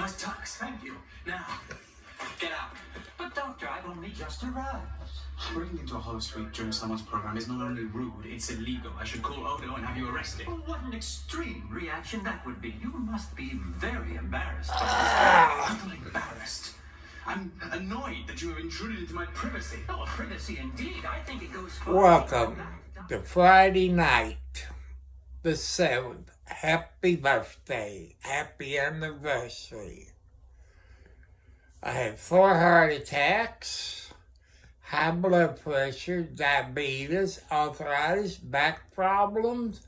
Nice tux, thank you. Now, get out. But doctor, I've only just arrived. Breaking into a hollow suite during someone's program is not only rude, it's illegal. I should call Odo and have you arrested. Oh, what an extreme reaction that would be. You must be very embarrassed. I'm not embarrassed. I'm annoyed that you have intruded into my privacy. Oh, privacy indeed. I think it goes far. Welcome to Friday night, the 7th. Happy birthday. Happy anniversary. I had 4 heart attacks, high blood pressure, diabetes, arthritis, back problems.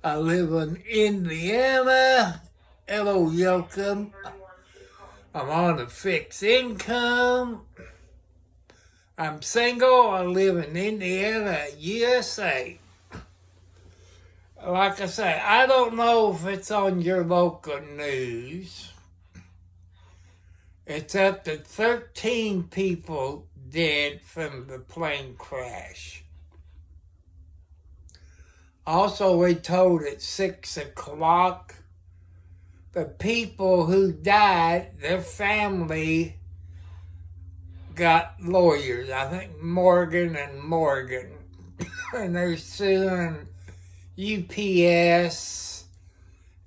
I live in Indiana. Hello, Yoakum. I'm on a fixed income. I'm single. I live in Indiana, USA. Like I say, I don't know if it's on your local news. It's up to 13 people dead from the plane crash. Also, we told at 6 o'clock, the people who died, their family got lawyers. I think Morgan and Morgan. And they're suing UPS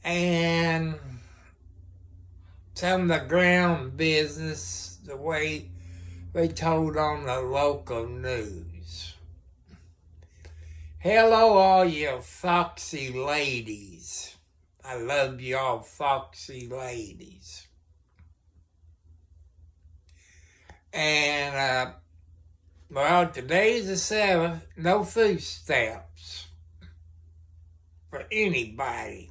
and some of the ground business, the way they told on the local news. Hello, all you foxy ladies. I love y'all foxy ladies. And, well, today's the 7th, no food stamps for anybody.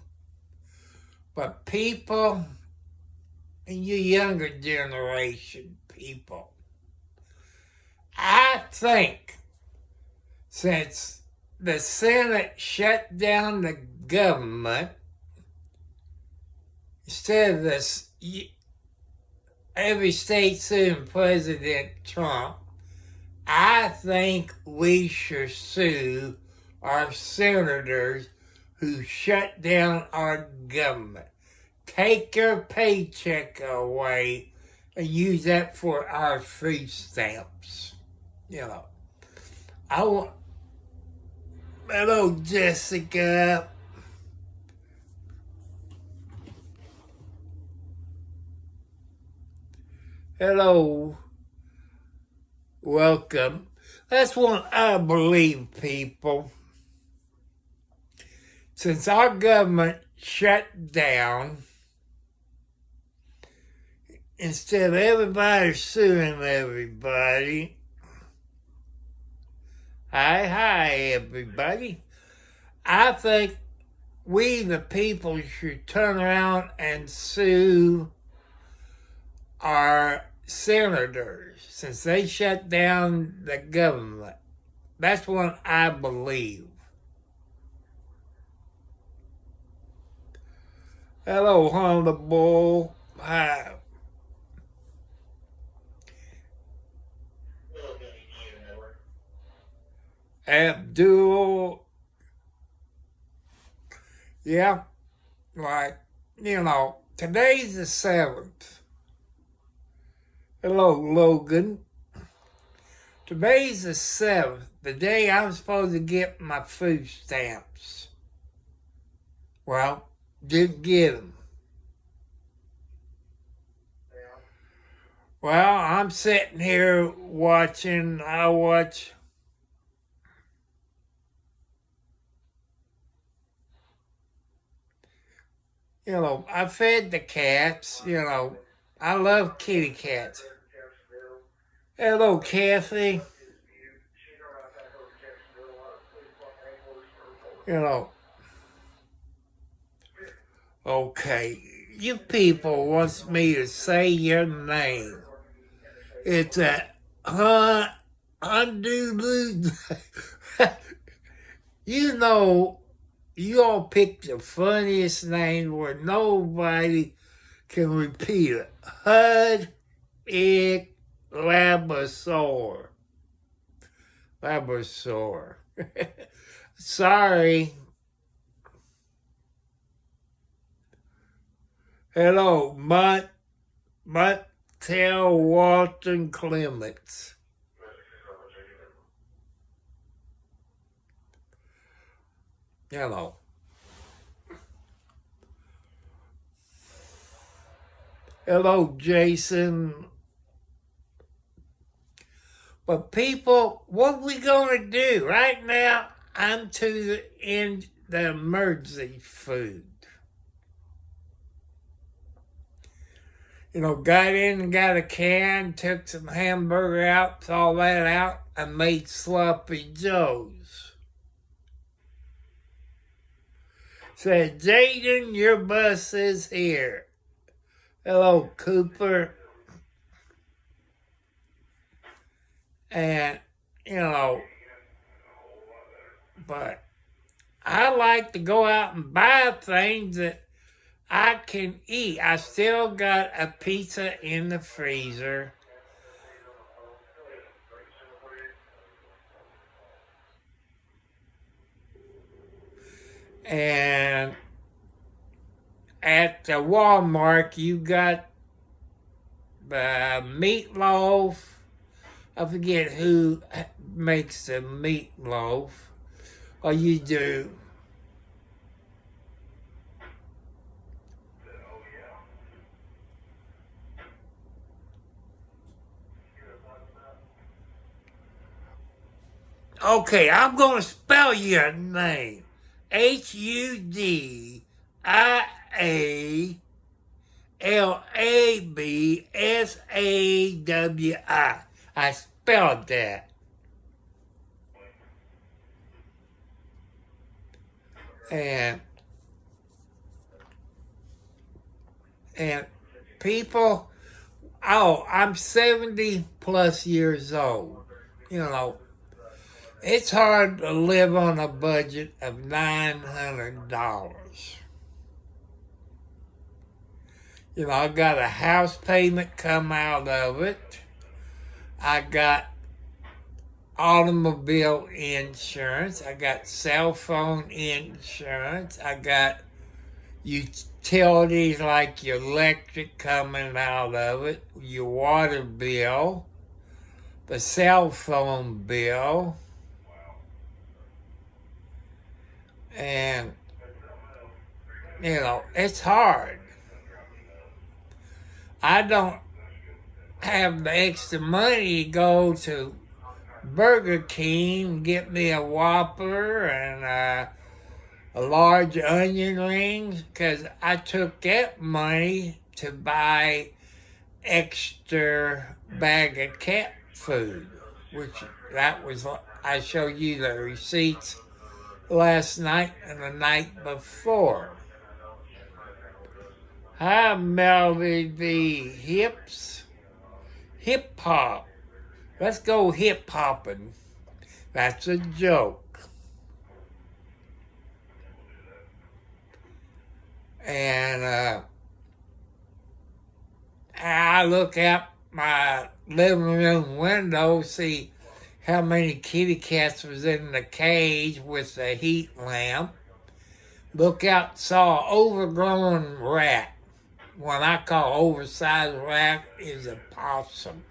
But people, and you younger generation people, I think since the Senate shut down the government, instead of this, every state suing President Trump, I think we should sue our senators who shut down our government. Take your paycheck away and use that for our food stamps. You know, I want. Hello, Jessica. Hello. Welcome. That's what I believe, people. Since our government shut down, instead of everybody suing everybody, hi, everybody, I think we, the people, should turn around and sue our senators since they shut down the government. That's what I believe. Hello, Honda Bull. Hi. Abdul. Yeah, like, you know, today's the 7th. Hello, Logan. Today's the 7th, the day I'm supposed to get my food stamps. Well, didn't get them. Well, I'm sitting here watching, I watch I fed the cats, I love kitty cats. Hello, Kathy. Okay, you people wants me to say your name. It's a undo. You all picked the funniest name where nobody can repeat it. Hud Ik Labrasaur. Sorry. Hello, Mutt. but tell Walton Clements. You know. Hello, Jason. But people, what we gonna do? Right now, I'm in the emergency food. You know, got in and got a can, took some hamburger out, saw that out, and made sloppy joes. Said, Jaden, your bus is here. Hello, Cooper. And, you know, but I like to go out and buy things that I can eat. I still got a pizza in the freezer. And at the Walmart, you got the meatloaf. I forget who makes the meatloaf. Or you do. Okay, I'm going to spell your name. HUDIALABSAWI. I spelled that. And people, I'm 70 plus years old. You know, it's hard to live on a budget of $900. You know, I got a house payment come out of it. I got automobile insurance. I got cell phone insurance. I got utilities like your electric coming out of it, your water bill, the cell phone bill, and, you know, it's hard. I don't have the extra money to go to Burger King, get me a Whopper and a large onion rings, because I took that money to buy extra bag of cat food, which that was, I showed you the receipts last night and the night before. Hi, Melody the Hips. Hip hop. Let's go hip hopping. That's a joke. And I look out my living room window, see how many kitty cats was in the cage with the heat lamp. Look out, saw an overgrown rat. What I call oversized rat is a possum.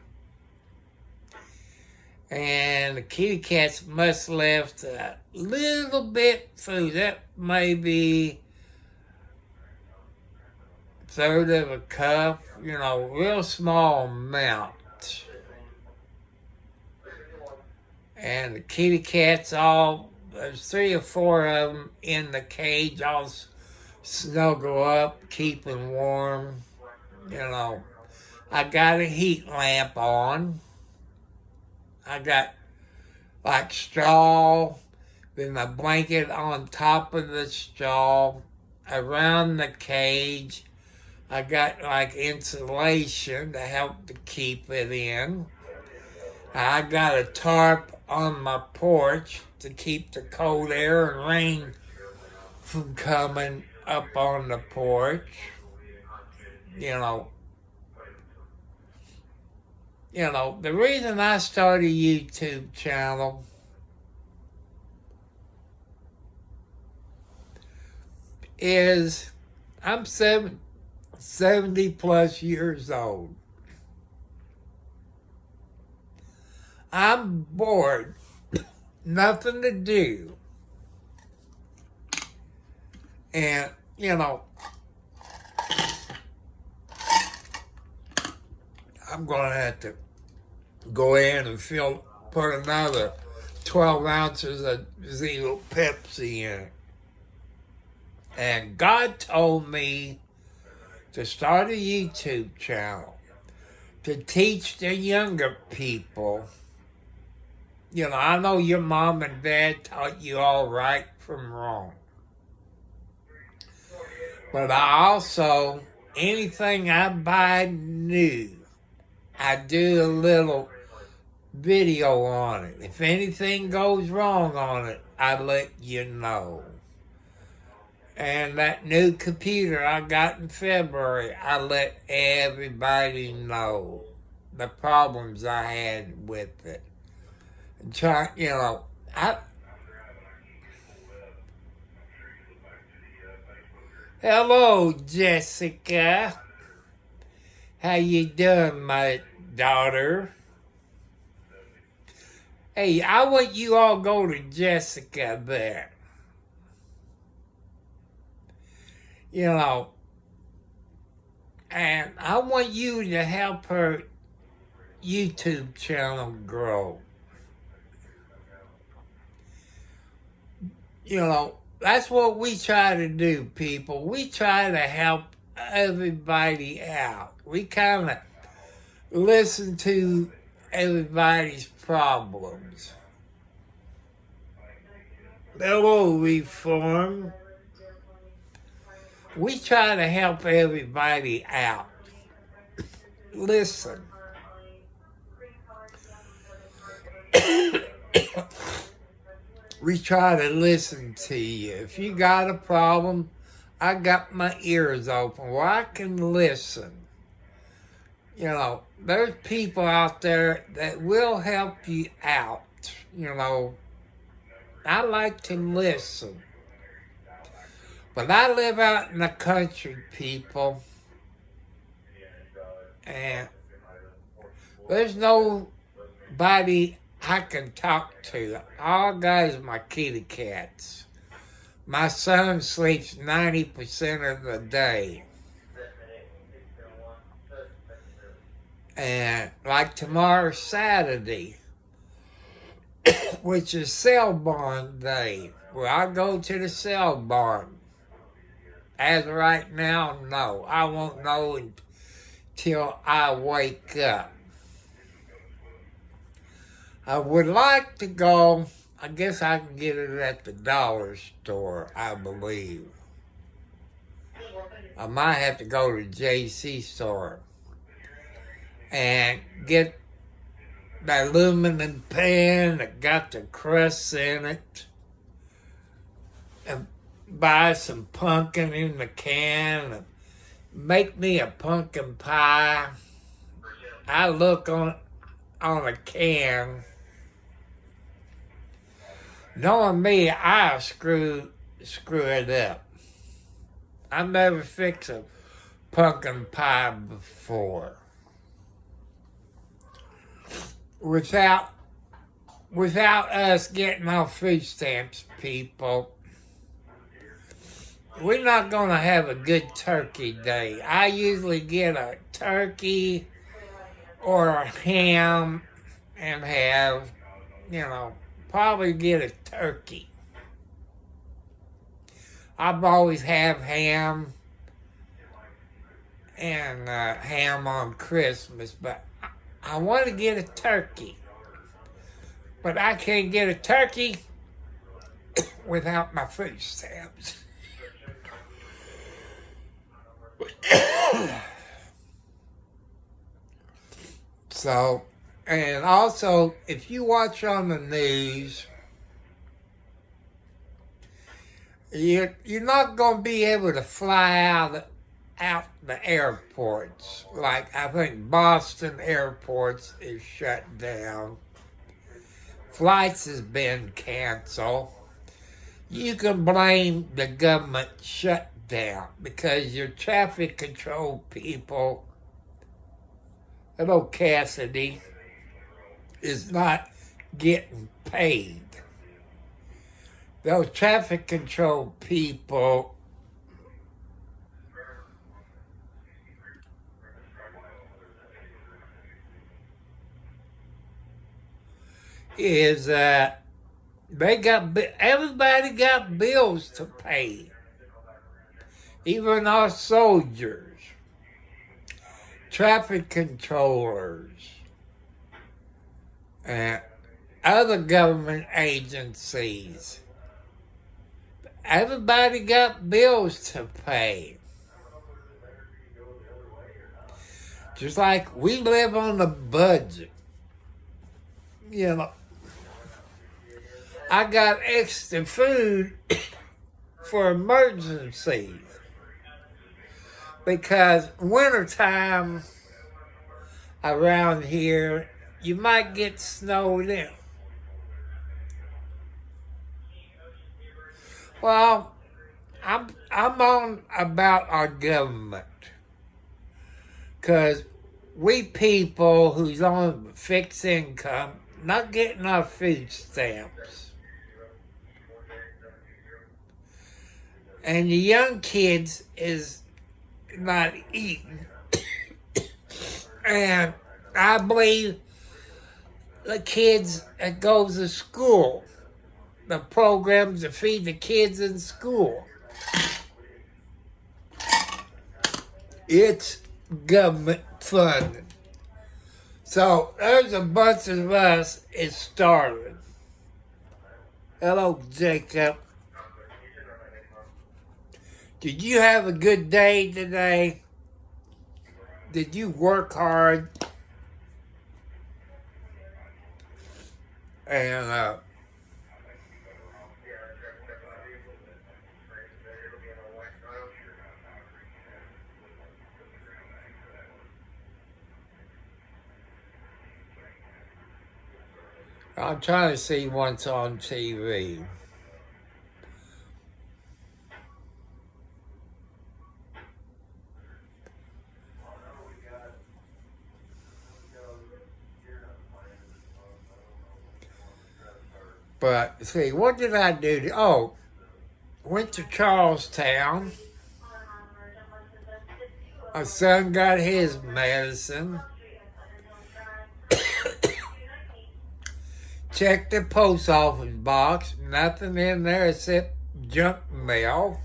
And the kitty cats must have left a little bit food. That may be a third of a cup, you know, real small amount. And the kitty cats there's 3 or 4 of them in the cage, all snuggle up, keeping warm. You know, I got a heat lamp on. I got like straw, then a blanket on top of the straw, around the cage. I got like insulation to help to keep it in. I got a tarp on my porch to keep the cold air and rain from coming up on the porch. You know, the reason I started a YouTube channel is I'm 70 70 plus years old. I'm bored, nothing to do. And, you know, I'm going to have to go in and put another 12 ounces of Zero Pepsi in it. And God told me to start a YouTube channel to teach the younger people. You know, I know your mom and dad taught you all right from wrong. But I also, anything I buy new, I do a little video on it. If anything goes wrong on it, I let you know. And that new computer I got in February, I let everybody know the problems I had with it. And try, you know, Hello, Jessica. How you doing, my daughter? Hey, I want you all go to Jessica there. You know, and I want you to help her YouTube channel grow. You know, that's what we try to do, people. We try to help everybody out. We kind of listen to everybody's problems. Hello, Reform. We try to help everybody out. Listen. We try to listen to you. If you got a problem, I got my ears open where I can listen. You know, there's people out there that will help you out. You know, I like to listen. But I live out in the country, people. And there's nobody I can talk to. All guys are my kitty cats. My son sleeps 90% of the day. And like tomorrow's Saturday, which is sale barn day, where I go to the sale barn. As of right now, no. I won't know until I wake up. I would like to go. I guess I can get it at the dollar store, I believe. I might have to go to JC store and get the aluminum pan that got the crusts in it and buy some pumpkin in the can and make me a pumpkin pie. I look on a can. Knowing me, I'll screw it up. I've never fixed a pumpkin pie before. Without us getting our food stamps, people, we're not going to have a good turkey day. I usually get a turkey or a ham and have, probably get a turkey. I've always have ham and ham on Christmas, but I want to get a turkey. But I can't get a turkey without my food stamps. So, and also, if you watch on the news, you're not going to be able to fly out the airports. Like, I think Boston airports is shut down. Flights has been canceled. You can blame the government shut down because your traffic control people, hello Cassidy, is not getting paid. Those traffic control people is everybody got bills to pay, even our soldiers, traffic controllers, and other government agencies. Everybody got bills to pay. Just like we live on a budget. You know, I got extra food for emergencies because wintertime around here, you might get snowed in. Well, I'm on about our government because we people who's on fixed income not getting our food stamps. And the young kids is not eating. And I believe the kids that goes to school, the programs to feed the kids in school, it's government funded. So there's a bunch of us is starving. Hello, Jacob. Did you have a good day today? Did you work hard? And I'm trying to see what's on TV. But see, what did I do? Went to Charlestown. My son got his medicine. Checked the post office box. Nothing in there except junk mail.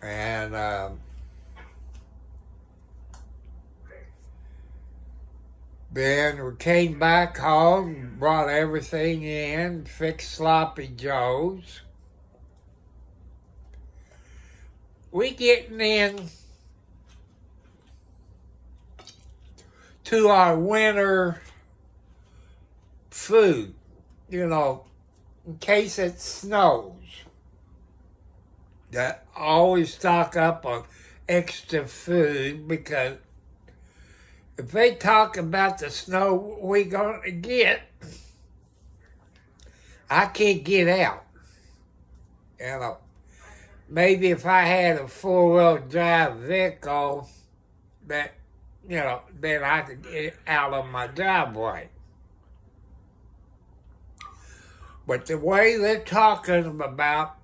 And then we came back home, brought everything in, fixed Sloppy Joes. We getting in to our winter food, in case it snows. That always stock up on extra food because if they talk about the snow we're going to get, I can't get out. Maybe if I had a four-wheel drive vehicle, then I could get out of my driveway. But the way they're talking about,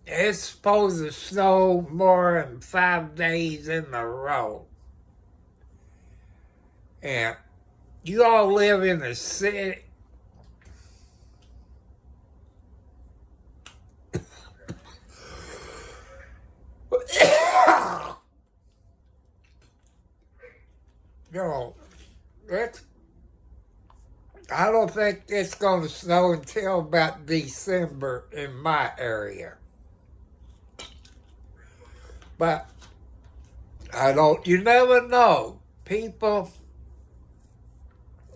it's supposed to snow more than 5 days in a row. And you all live in the city. I don't think it's going to snow until about December in my area. But you never know. People,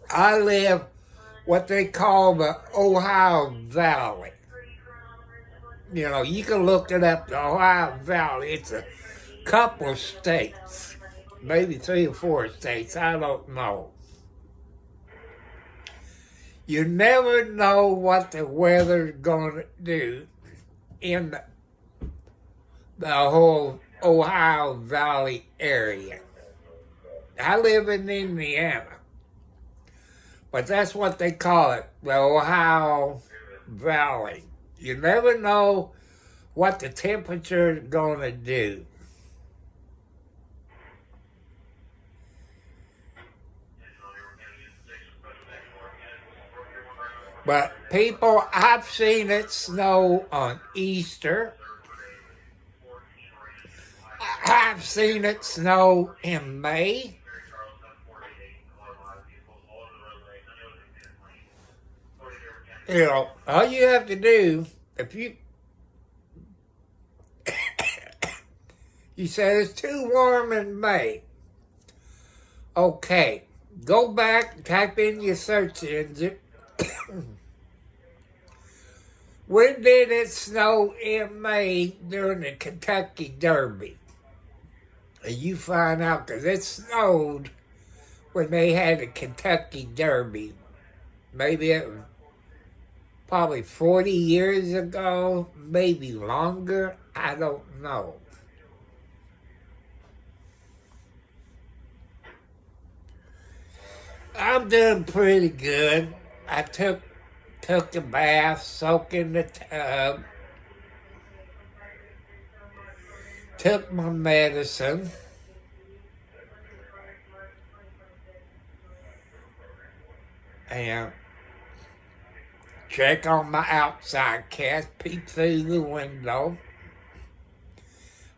I live what they call the Ohio Valley. You can look it up, the Ohio Valley. It's a couple of states, maybe 3 or 4 states, I don't know. You never know what the weather's going to do in the whole Ohio Valley area. I live in Indiana, but that's what they call it, the Ohio Valley. You never know what the temperature is going to do. But people, I've seen it snow on Easter. I've seen it snow in May. You know, all you have to do, if you say it's too warm in May, okay, go back, type in your search engine. When did it snow in May during the Kentucky Derby? And you find out, because it snowed when they had the Kentucky Derby. Maybe it was probably 40 years ago, maybe longer, I don't know. I'm doing pretty good. I took a bath, soaked in the tub, took my medicine, and check on my outside cats, peek through the window.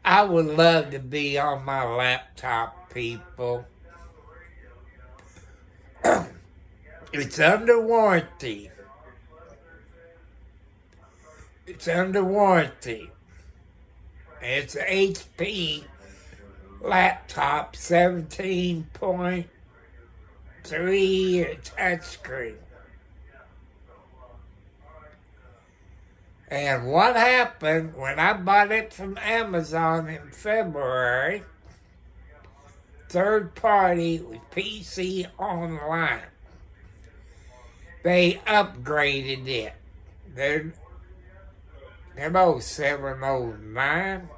I would love to be on my laptop, people. It's under warranty. It's under warranty. It's an HP laptop, 17.3 touchscreen. And what happened when I bought it from Amazon in February, third party with PC Online, they upgraded it. They're 0709.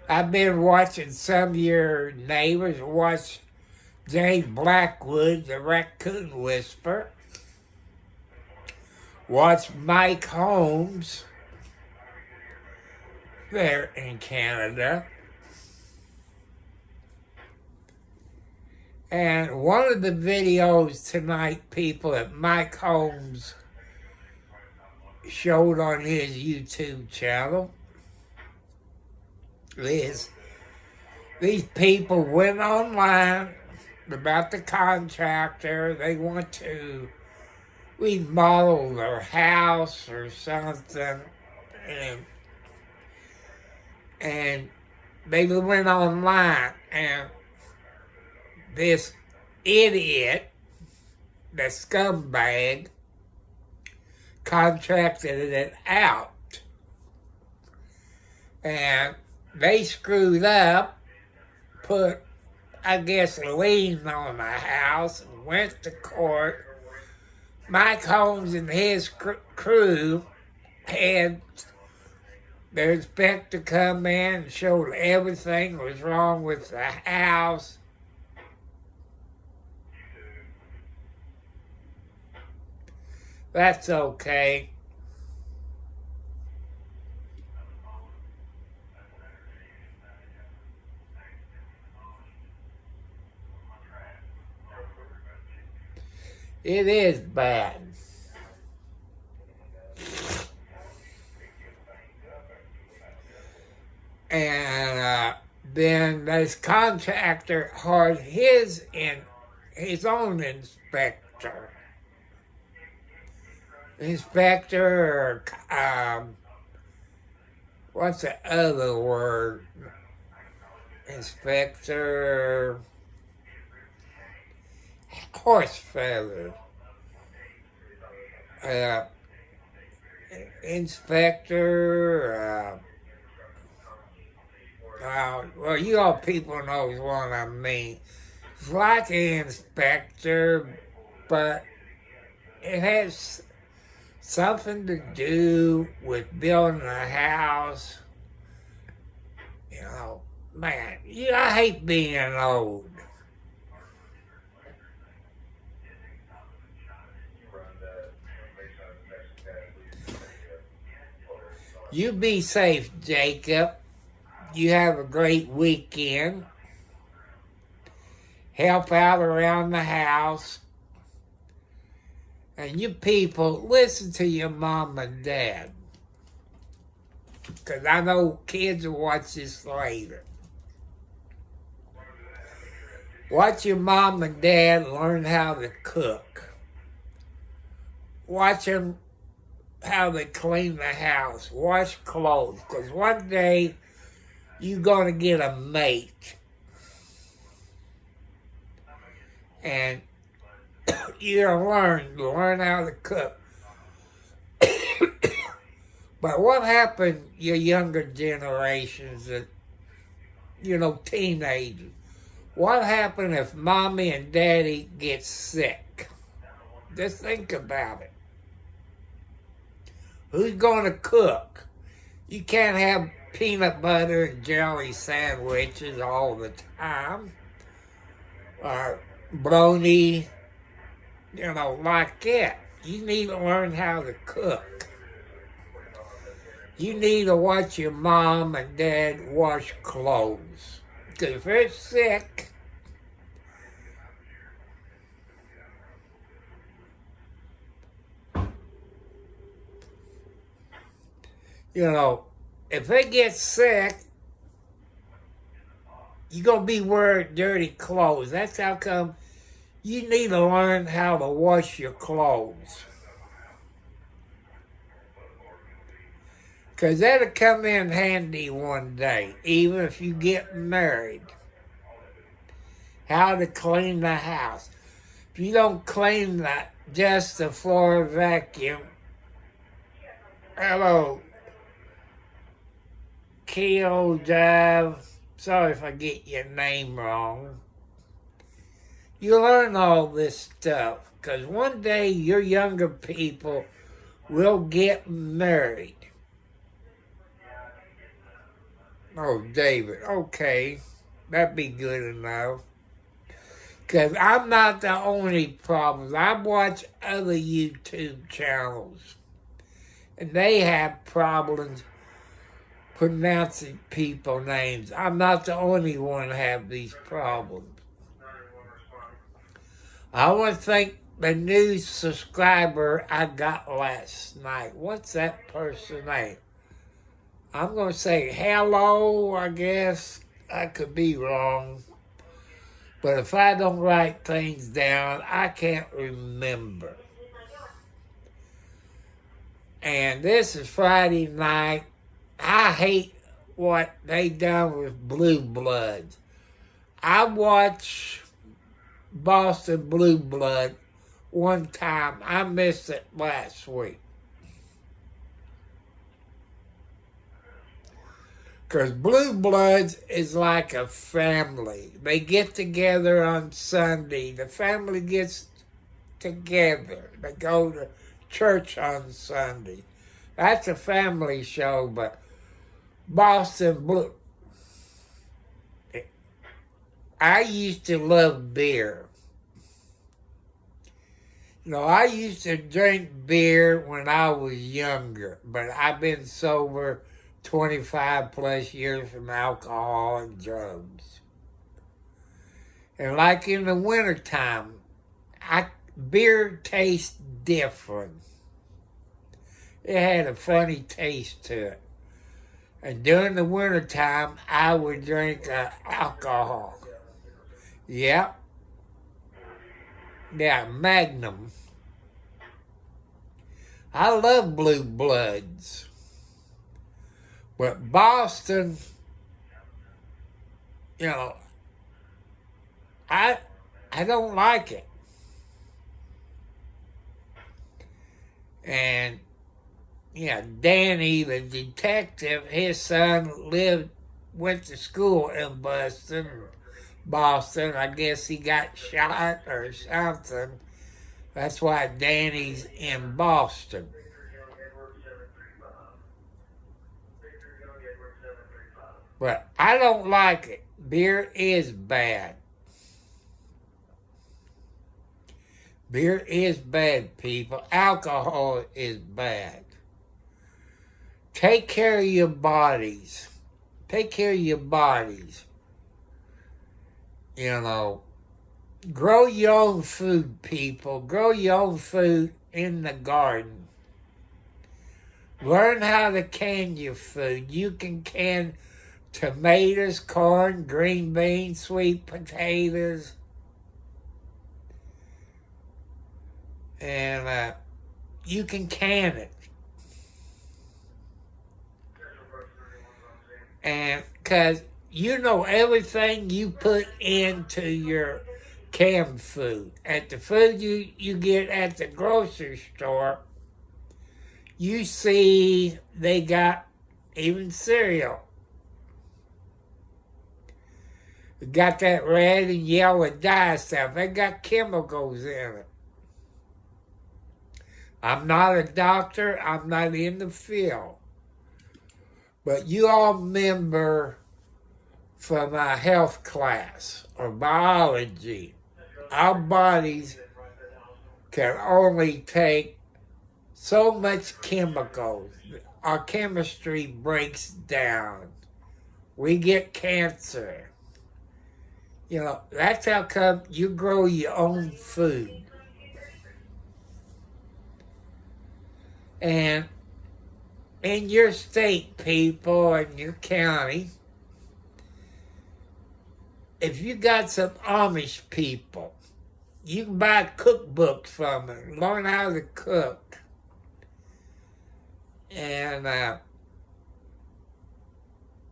I've been watching some of your neighbors watch James Blackwood, the Raccoon Whisperer. Watch Mike Holmes there in Canada. And one of the videos tonight, people, that Mike Holmes showed on his YouTube channel is these people went online about the contractor. They want to remodel their house or something, and they went online, and this idiot, the scumbag, contracted it out. And they screwed up, put, I guess, a lien on the house, and went to court. Mike Holmes and his crew had the inspector come in and showed everything was wrong with the house. That's okay. It is bad. And then this contractor hired his own inspector. Inspector, what's the other word? Inspector, horse feather. Inspector, well, you all people know what I mean. It's like an inspector, but it has something to do with building a house. You know, man, yeah, I hate being old. You be safe, Jacob. You have a great weekend. Help out around the house. And you people, listen to your mom and dad. Because I know kids will watch this later. Watch your mom and dad learn how to cook. Watch them how they clean the house. Wash clothes. Because one day you're going to get a mate. And you're going to learn how to cook. But what happened, your younger generations, that, teenagers? What happened if mommy and daddy get sick? Just think about it. Who's going to cook? You can't have peanut butter and jelly sandwiches all the time. Or brownie, like that. You need to learn how to cook. You need to watch your mom and dad wash clothes. Because if they're sick, if they get sick, you're going to be wearing dirty clothes. That's how come you need to learn how to wash your clothes. Because that'll come in handy one day, even if you get married. How to clean the house. If you don't clean just the floor vacuum, hello, Keo Drive, sorry if I get your name wrong. You learn all this stuff, because one day your younger people will get married. Oh, David, okay, that'd be good enough. Because I'm not the only problem. I watch other YouTube channels, and they have problems pronouncing people names. I'm not the only one to have these problems. I want to thank the new subscriber I got last night. What's that person's name? I'm going to say hello, I guess. I could be wrong. But if I don't write things down, I can't remember. And this is Friday night. I hate what they done with Blue Bloods. I watched Boston Blue Blood one time. I missed it last week. Because Blue Bloods is like a family. They get together on Sunday. The family gets together. They go to church on Sunday. That's a family show, but Boston Blue. I used to love beer. I used to drink beer when I was younger, but I've been sober 25 plus years from alcohol and drugs. And like in the wintertime, beer tastes different. It had a funny taste to it. And during the wintertime, I would drink alcohol. Yep. Yeah, Magnum. I love Blue Bloods. But Boston, I don't like it. And, Danny, the detective, his son went to school in Boston. Boston. I guess he got shot or something. That's why Danny's in Boston. But I don't like it. Beer is bad. Beer is bad, people. Alcohol is bad. Take care of your bodies. Take care of your bodies. You know, grow your own food, people. Grow your own food in the garden. Learn how to can your food. You can can tomatoes, corn, green beans, sweet potatoes. And you can can it. And because you know everything you put into your canned food. At the food you get at the grocery store, you see they got even cereal. Got that red and yellow dye stuff. They got chemicals in it. I'm not a doctor. I'm not in the field. But you all remember from our health class or biology, our bodies can only take so much chemicals. Our chemistry breaks down. We get cancer. You know, that's how come you grow your own food. And in your state, people, and your county, if you got some Amish people, you can buy cookbooks from them, learn how to cook. And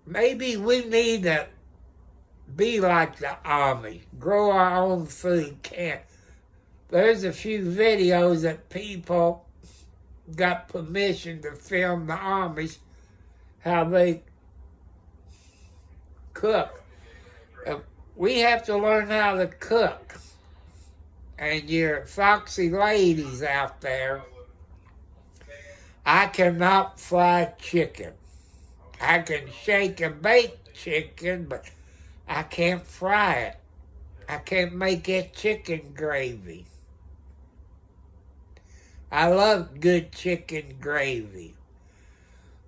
maybe we need to be like the Amish, grow our own food. There's a few videos that people got permission to film the Amish how they cook. We have to learn how to cook. And your foxy ladies out there, I cannot fry chicken. I can shake and bake chicken, but I can't fry it. I can't make it chicken gravy. I love good chicken gravy.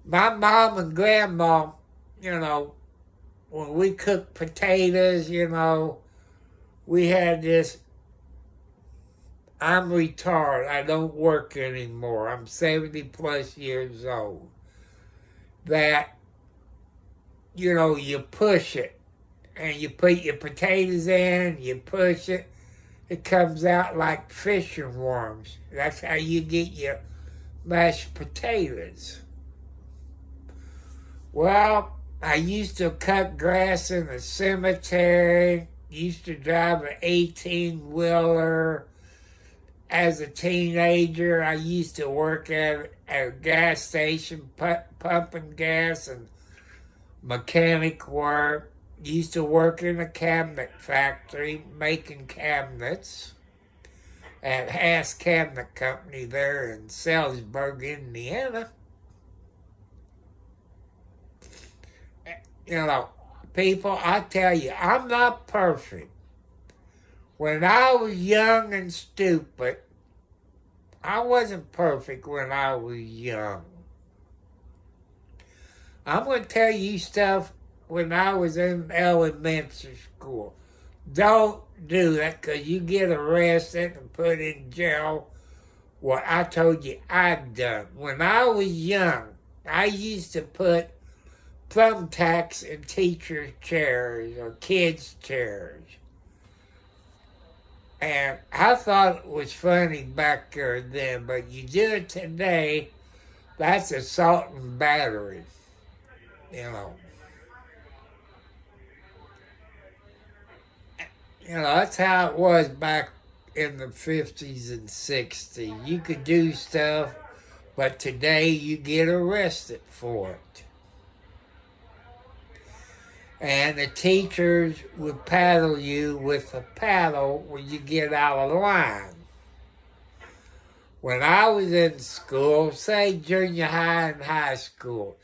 My mom and grandma, you know, when we cooked potatoes, you know, we had this, I'm retired, I don't work anymore, I'm 70 plus years old, that, you know, you push it, and you put your potatoes in, you push it, it comes out like fishing worms. That's how you get your mashed potatoes. Well, I used to cut grass in the cemetery, used to drive an 18-wheeler. As a teenager, I used to work at a gas station, pumping gas and mechanic work. Used to work in a cabinet factory making cabinets at Haas Cabinet Company there in Salisbury, Indiana. You know, people, I tell you, I'm not perfect. When I was young and stupid, I wasn't perfect when I was young. I'm going to tell you stuff when I was in elementary school. Don't do that because you get arrested and put in jail. What I told you I'd done. When I was young, I used to put thumbtacks in teachers' chairs or kids' chairs. And I thought it was funny back there then, but you do it today, that's assault and battery. You know. You know, that's how it was back in the 50s and 60s. You could do stuff, but today you get arrested for it. And the teachers would paddle you with a paddle when you get out of line. When I was in school, say junior high and high school,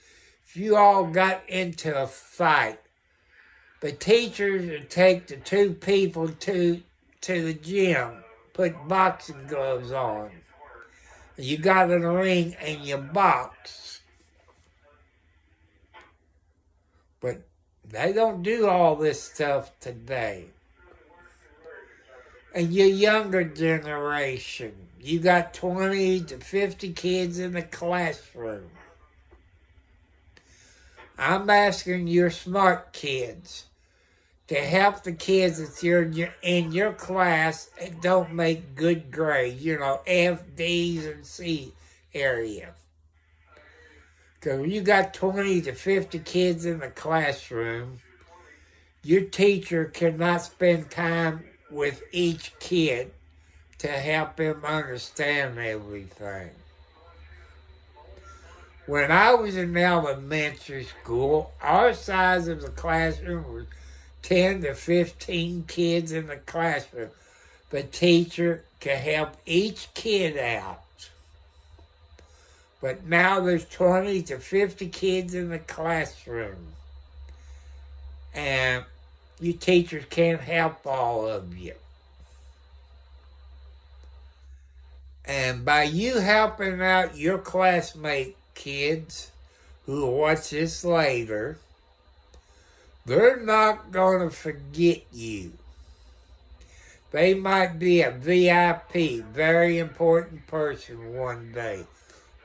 if you all got into a fight, the teachers would take the two people to the gym, put boxing gloves on. You got in a ring and you box. But they don't do all this stuff today. And your younger generation, you got 20 to 50 kids in the classroom. I'm asking your smart kids to help the kids that's in your class and don't make good grades, F, D's, and C area. Because when you got 20 to 50 kids in the classroom, your teacher cannot spend time with each kid to help him understand everything. When I was in elementary school, our size of the classroom was 10 to 15 kids in the classroom. The teacher can help each kid out. But now there's 20 to 50 kids in the classroom. And you teachers can't help all of you. And by you helping out your classmate kids who will watch this later, they're not going to forget you. They might be a VIP, very important person one day.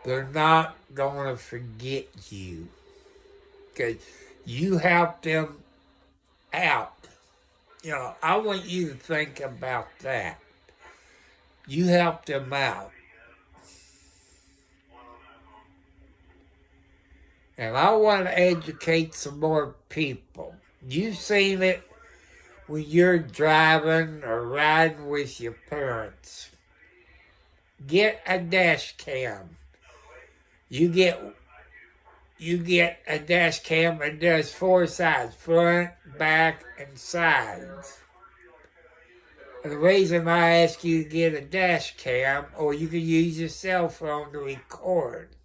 They're not going to forget you. Because you helped them out. I want you to think about that. You helped them out. And I want to educate some more people. You've seen it when you're driving or riding with your parents. Get a dash cam. You get a dash cam and there's 4 sides, front, back, and sides. And the reason I ask you to get a dash cam, or you can use your cell phone to record.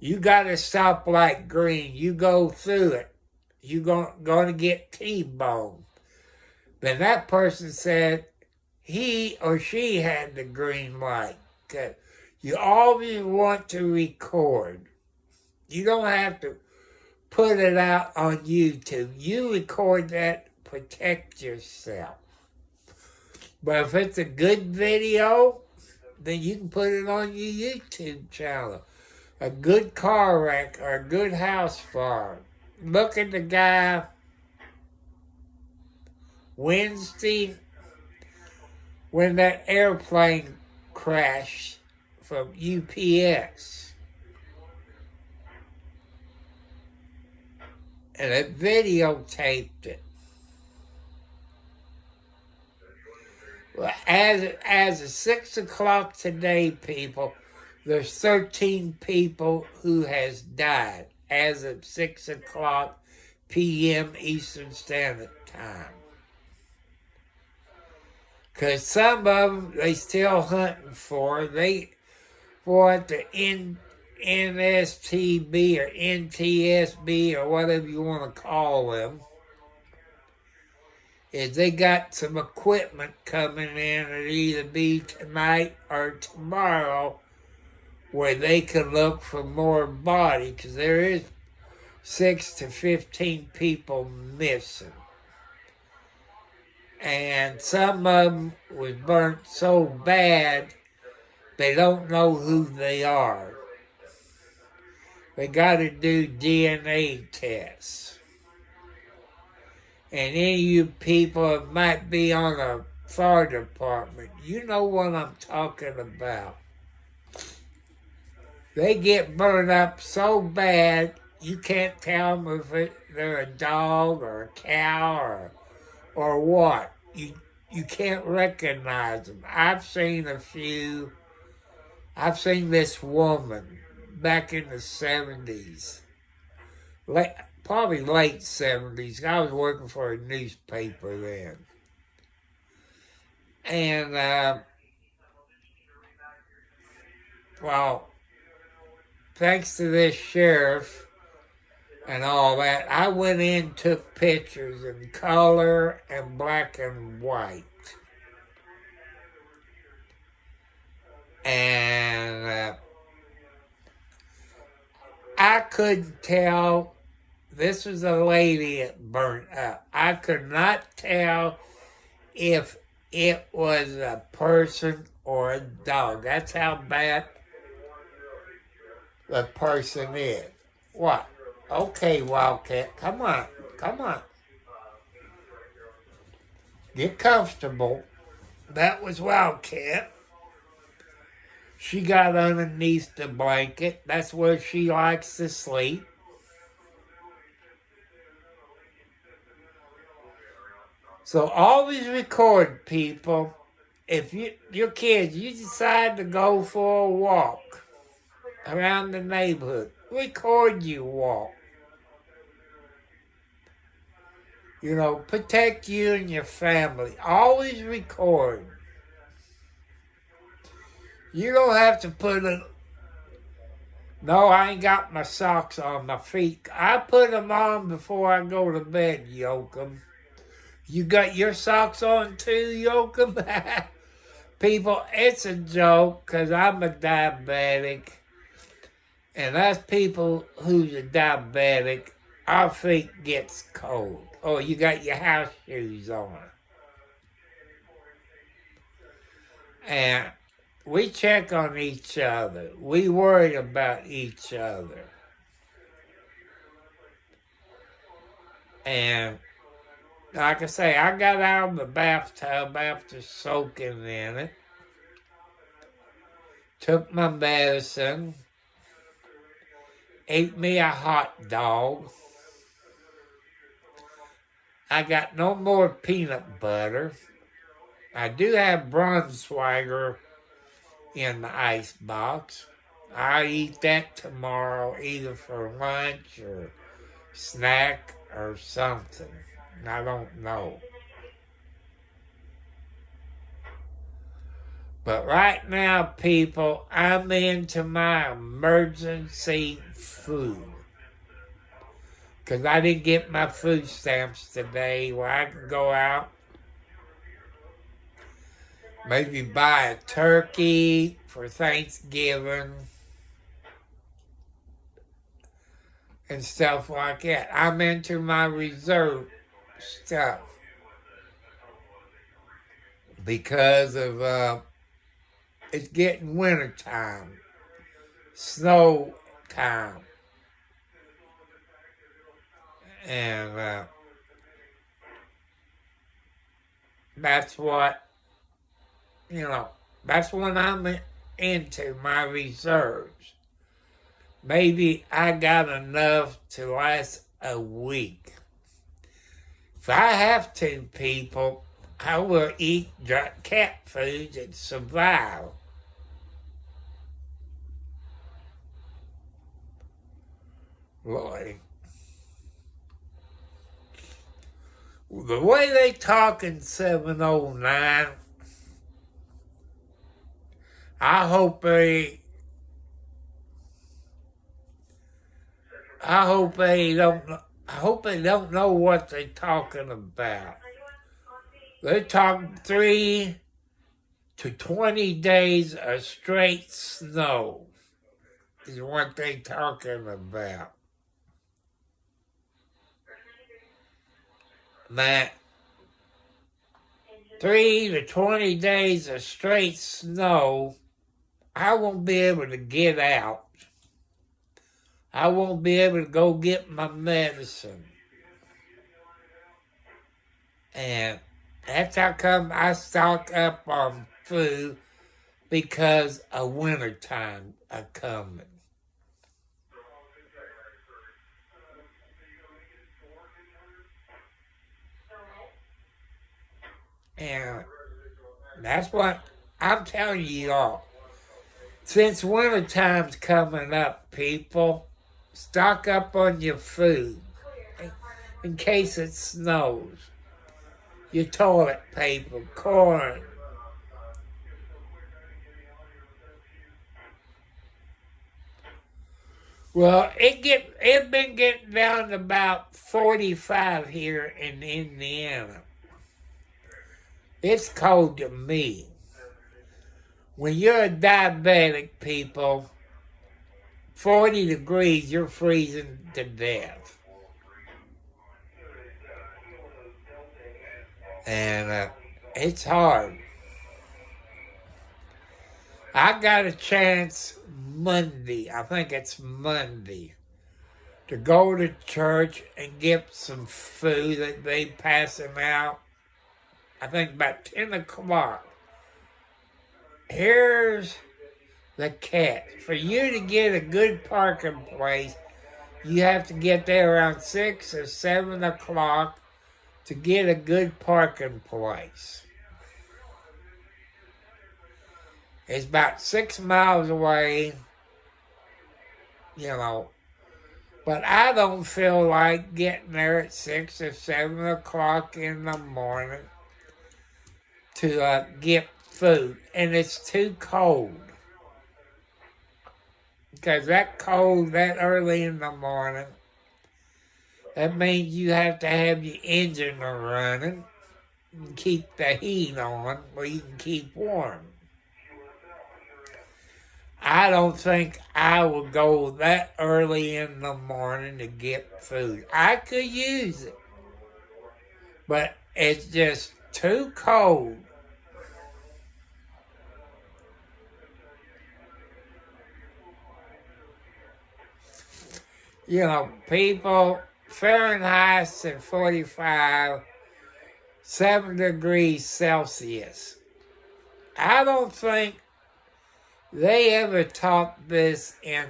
You got a stoplight green. You go through it. You're going to get T-boned. Then that person said he or she had the green light. You always want to record. You don't have to put it out on YouTube. You record that, protect yourself. But if it's a good video, then you can put it on your YouTube channel. A good car wreck or a good house fire. Look at the guy Wednesday when that airplane crashed from UPS. And it videotaped it. Well, as of 6 o'clock today, people, there's 13 people who has died as of 6 o'clock p.m. Eastern Standard Time. Because some of them, they still hunting for the NSTB or NTSB or whatever you want to call them, is they got some equipment coming in. It'll either be tonight or tomorrow where they can look for more body, because there is 6 to 15 people missing. And some of them was burnt so bad they don't know who they are. They got to do DNA tests. And any of you people that might be on a fire department, you know what I'm talking about. They get burned up so bad, you can't tell them if they're a dog or a cow or what. You can't recognize them. I've seen a few. I've seen this woman back in the 70s. probably late 70s. I was working for a newspaper then. And, well, thanks to this sheriff and all that, I went in, took pictures in color and black and white. And I couldn't tell. This was a lady that burnt up. I could not tell if it was a person or a dog. That's how bad the person is. What? Okay, Wildcat, come on. Get comfortable. That was Wildcat. She got underneath the blanket. That's where she likes to sleep. So always record, people. If your kids, you decide to go for a walk around the neighborhood, record you walk. You know, protect you and your family. Always record. You don't have to put a... No, I ain't got my socks on my feet. I put them on before I go to bed, Yoakum. You got your socks on too, Yoakum? People, it's a joke because I'm a diabetic. And us people who's a diabetic, our feet gets cold. Oh, you got your house shoes on. And we check on each other. We worry about each other. And like I say, I got out of the bathtub after soaking in it. Took my medicine. Ate me a hot dog. I got no more peanut butter. I do have Braunschweiger in the ice box. I'll eat that tomorrow, either for lunch or snack or something. I don't know. But right now, people, I'm into my emergency food. Because I didn't get my food stamps today where I could go out, maybe buy a turkey for Thanksgiving and stuff like that. I'm into my reserve stuff because of it's getting winter time, snow time, and that's what, that's what I'm into, my reserves. Maybe I got enough to last a week. If I have to, people, I will eat cat food and survive. Lord. The way they talk in 709, I hope they don't know what they're talking about. They're talking 3 to 20 days of straight snow is what they're talking about. That 3 to 20 days of straight snow, I won't be able to get out. I won't be able to go get my medicine. And that's how come I stock up on food, because of wintertime are coming. And that's what I'm telling you all. Since wintertime's coming up, people, stock up on your food. in case it snows. Your toilet paper, corn. Well, it been getting down to about 45 here in Indiana. It's cold to me. When you're a diabetic, people, 40 degrees, you're freezing to death. And it's hard. I got a chance Monday, I think it's Monday, to go to church and get some food that they passing out. I think about 10 o'clock. Here's the catch. For you to get a good parking place, you have to get there around 6 or 7 o'clock to get a good parking place. It's about 6 miles away, but I don't feel like getting there at 6 or 7 o'clock in the morning to get food. And it's too cold. Because that cold that early in the morning, that means you have to have your engine running and keep the heat on where you can keep warm. I don't think I would go that early in the morning to get food. I could use it, but it's just too cold. People, Fahrenheit at 45, 7 degrees Celsius. I don't think they ever taught this in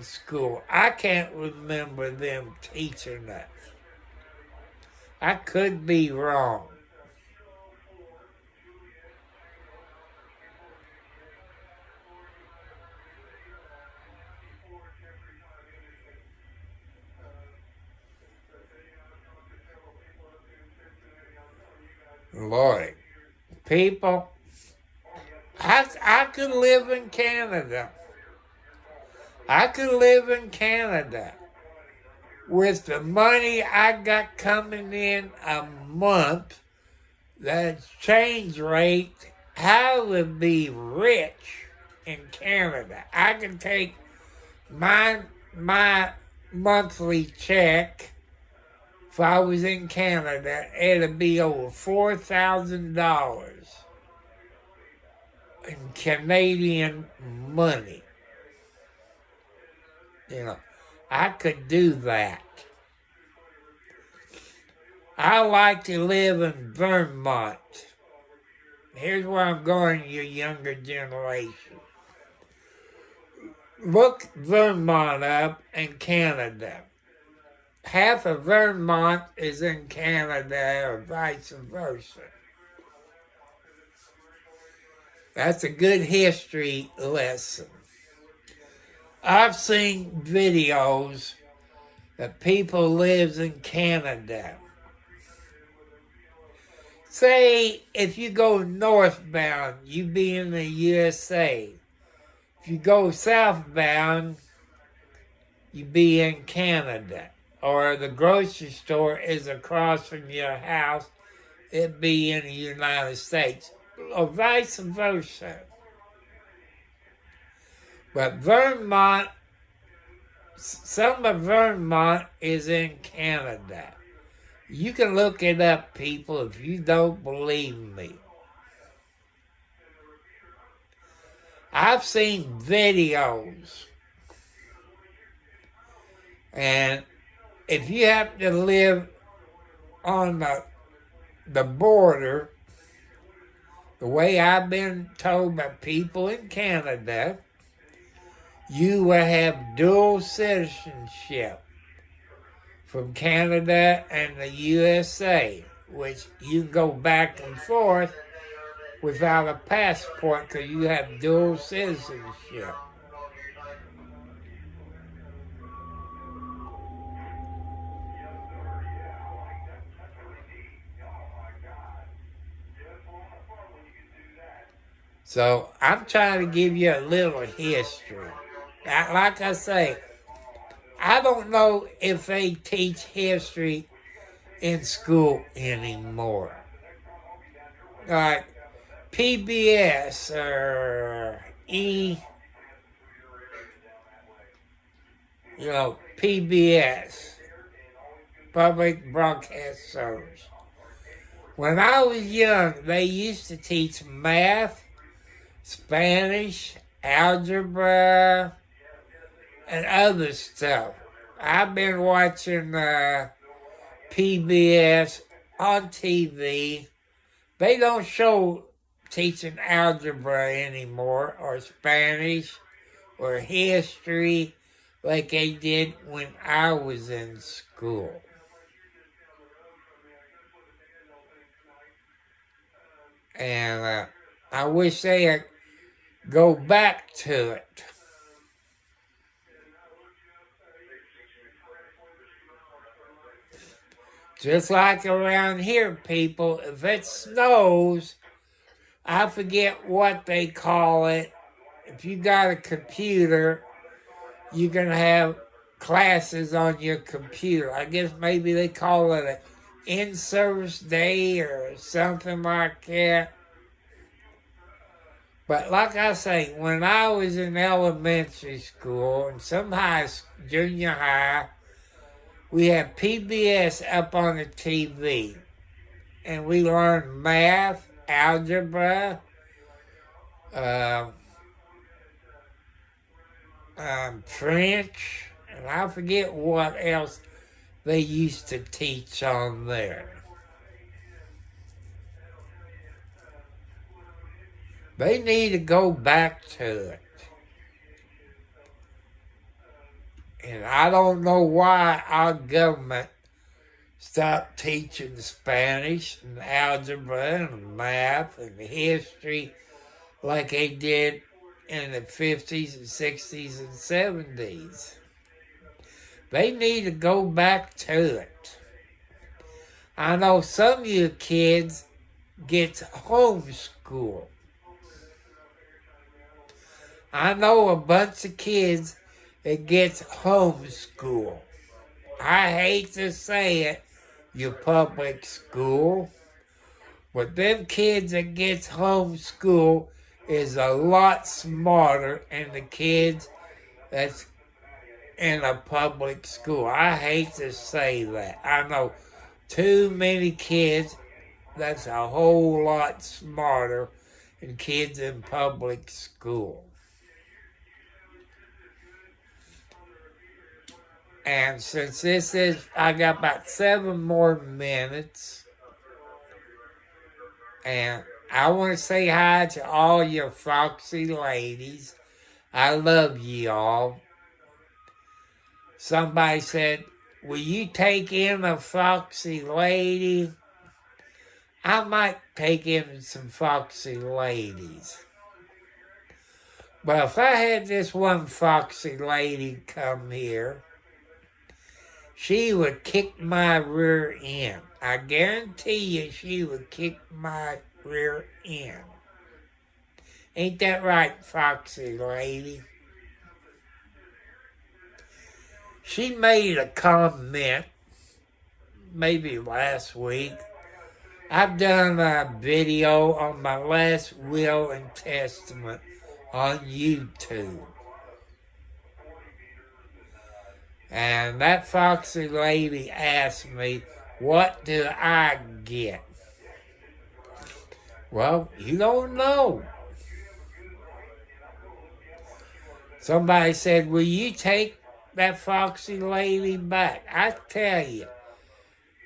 school. I can't remember them teaching us. I could be wrong. Lord, people, I could live in Canada. I could live in Canada with the money I got coming in a month. The exchange rate, I would be rich in Canada. I can take my monthly check. If I was in Canada, it'd be over $4,000 in Canadian money. I could do that. I like to live in Vermont. Here's where I'm going, you younger generation. Look Vermont up in Canada. Half of Vermont is in Canada or vice versa. That's a good history lesson. I've seen videos that people lives in Canada. Say, if you go northbound, you be in the USA. If you go southbound, you be in Canada. Or the grocery store is across from your house, it'd be in the United States. Or vice versa. But Vermont, some of Vermont is in Canada. You can look it up, people, if you don't believe me. I've seen videos. And if you happen to live on the border, the way I've been told by people in Canada, you will have dual citizenship from Canada and the USA, which you can go back and forth without a passport because you have dual citizenship. So I'm trying to give you a little history. Like I say, I don't know if they teach history in school anymore. Like PBS or PBS, Public Broadcast Service. When I was young, they used to teach math, Spanish, algebra, and other stuff. I've been watching PBS on TV. They don't show teaching algebra anymore, or Spanish, or history like they did when I was in school. And I wish they'd go back to it. Just like around here, people, if it snows, I forget what they call it. If you got a computer, you're going to have classes on your computer. I guess maybe they call it an in-service day or something like that. But like I say, when I was in elementary school and some junior high, we had PBS up on the TV. And we learned math, algebra, French, and I forget what else they used to teach on there. They need to go back to it. And I don't know why our government stopped teaching Spanish and algebra and math and history like they did in the 50s and 60s and 70s. They need to go back to it. I know some of you kids get homeschooled. I know a bunch of kids that gets homeschooled. I hate to say it, you public school, but them kids that gets homeschooled is a lot smarter than the kids that's in a public school. I hate to say that. I know too many kids that's a whole lot smarter than kids in public school. And since I got about 7 more minutes, and I want to say hi to all your foxy ladies. I love you all. Somebody said, will you take in a foxy lady? I might take in some foxy ladies. But if I had this one foxy lady come here, she would kick my rear end. I guarantee you she would kick my rear end. Ain't that right, foxy lady? She made a comment maybe last week. I've done a video on my last will and testament on YouTube. And that foxy lady asked me, what do I get? Well, you don't know. Somebody said, will you take that foxy lady back? I tell you,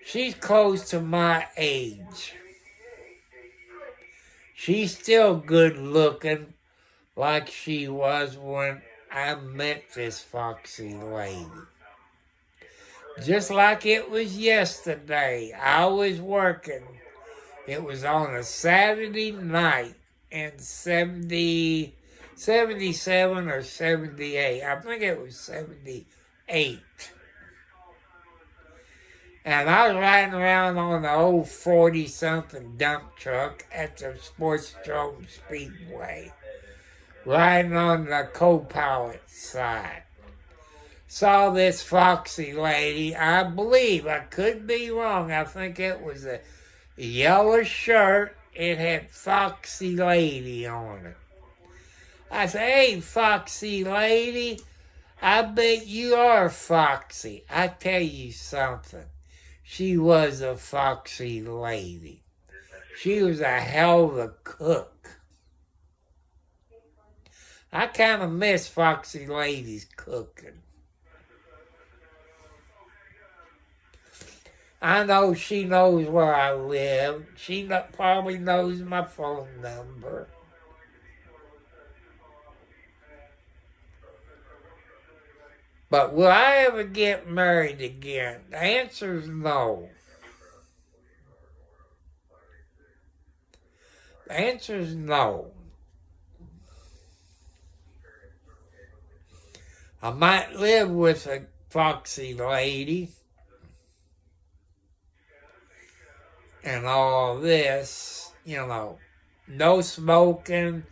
she's close to my age. She's still good looking like she was when I met this foxy lady. Just like it was yesterday. I was working. It was on a Saturday night in 77 or 78. I think it was 78. And I was riding around on the old 40-something dump truck at the Sportstrome Speedway, riding on the co-pilot side. Saw this foxy lady, I believe, I could be wrong, I think it was a yellow shirt, it had Foxy Lady on it. I said, hey, Foxy Lady, I bet you are foxy. I tell you something, she was a foxy lady. She was a hell of a cook. I kind of miss Foxy Lady's cooking. I know she knows where I live. She probably knows my phone number. But will I ever get married again? The answer is no. The answer is no. I might live with a foxy lady and all this, no smoking,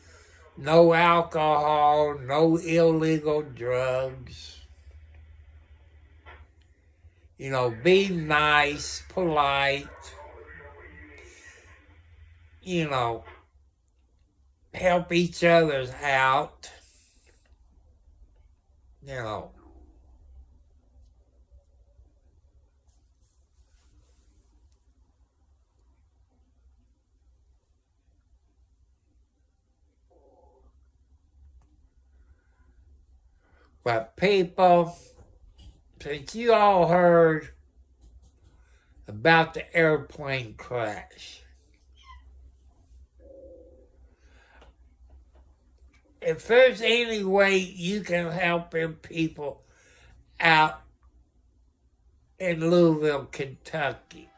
no alcohol, no illegal drugs. Be nice, polite, help each other out, But people, since you all heard about the airplane crash, if there's any way you can help them people out in Louisville, Kentucky,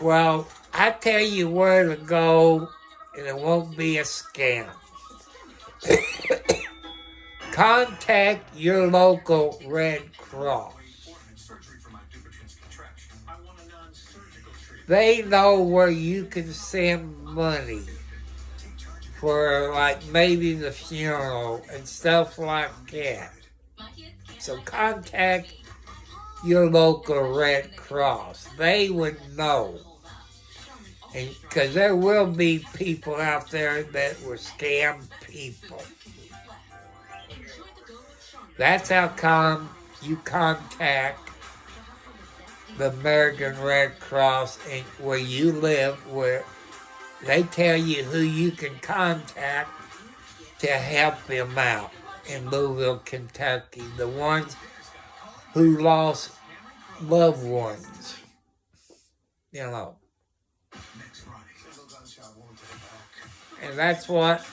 well, I tell you where to go, and it won't be a scam. Contact your local Red Cross. They know where you can send money for, maybe the funeral and stuff like that. So contact your local Red Cross. They would know. Because there will be people out there that will scam people. That's how come you contact the American Red Cross where you live, where they tell you who you can contact to help them out in Louisville, Kentucky. The ones who lost loved ones. And that's what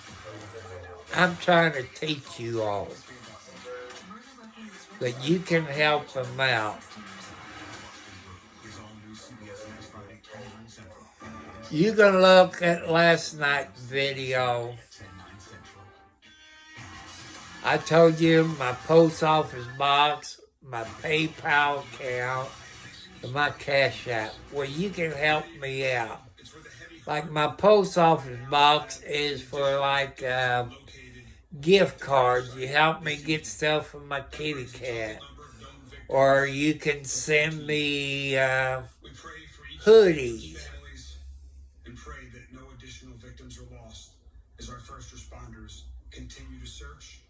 I'm trying to teach you all. That you can help them out. You can look at last night's video. I told you my post office box, my PayPal account, and my Cash App, where you can help me out. Like my post office box is for gift cards. You help me get stuff for my kitty cat. Or you can send me hoodies. And pray that no additional victims are lost as our first responders continue to search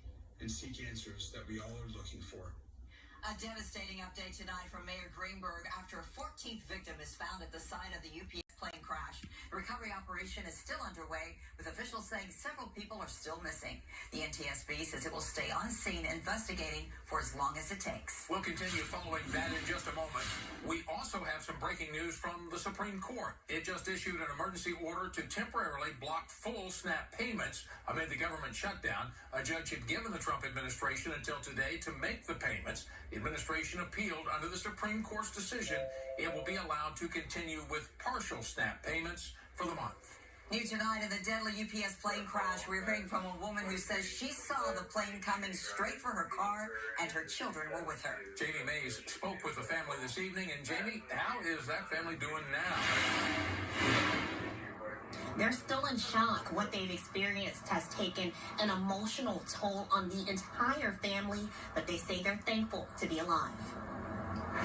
and seek answers that we all are looking for. A devastating update tonight from Mayor Greenberg after a 14th victim is found at the site of the UPS plane crash. The recovery operation is still underway, with officials saying several people are still missing. The NTSB says it will stay on scene investigating for as long as it takes. We'll continue following that in just a moment. We also have some breaking news from the Supreme Court. It just issued an emergency order to temporarily block full SNAP payments amid the government shutdown. A judge had given the Trump administration until today to make the payments. The administration appealed under the Supreme Court's decision. It will be allowed to continue with partial SNAP payments for the month. New tonight in the deadly UPS plane crash, we're hearing from a woman who says she saw the plane coming straight for her car and her children were with her. Jamie Mays spoke with the family this evening. And Jamie, how is that family doing now? They're still in shock. What they've experienced has taken an emotional toll on the entire family, but they say they're thankful to be alive.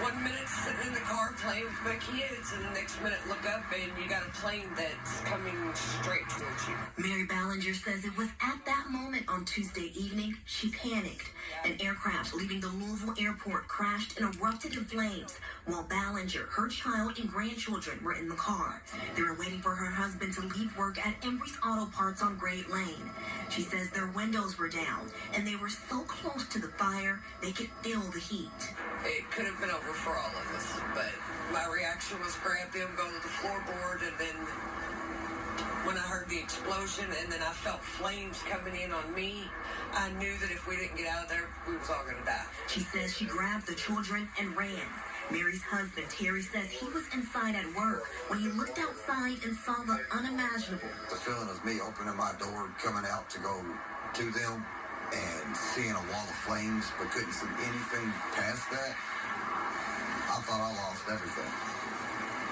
1 minute sitting in the car playing with my kids, and the next minute look up and you got a plane that's coming straight towards you. Mary Ballinger says it was at that moment on Tuesday evening she panicked. An aircraft leaving the Louisville airport crashed and erupted in flames while Ballinger, her child, and grandchildren were in the car. They were waiting for her husband to leave work at Embry's Auto Parts on Great Lane. She says their windows were down and they were so close to the fire they could feel the heat. It could have been over for all of us, but my reaction was grab them, go to the floorboard, and then when I heard the explosion and then I felt flames coming in on me, I knew that if we didn't get out of there, we was all going to die. She says she grabbed the children and ran. Mary's husband, Terry, says he was inside at work when he looked outside and saw the unimaginable. The feeling of me opening my door, coming out to go to them, and seeing a wall of flames, but couldn't see anything past that, I thought I lost everything.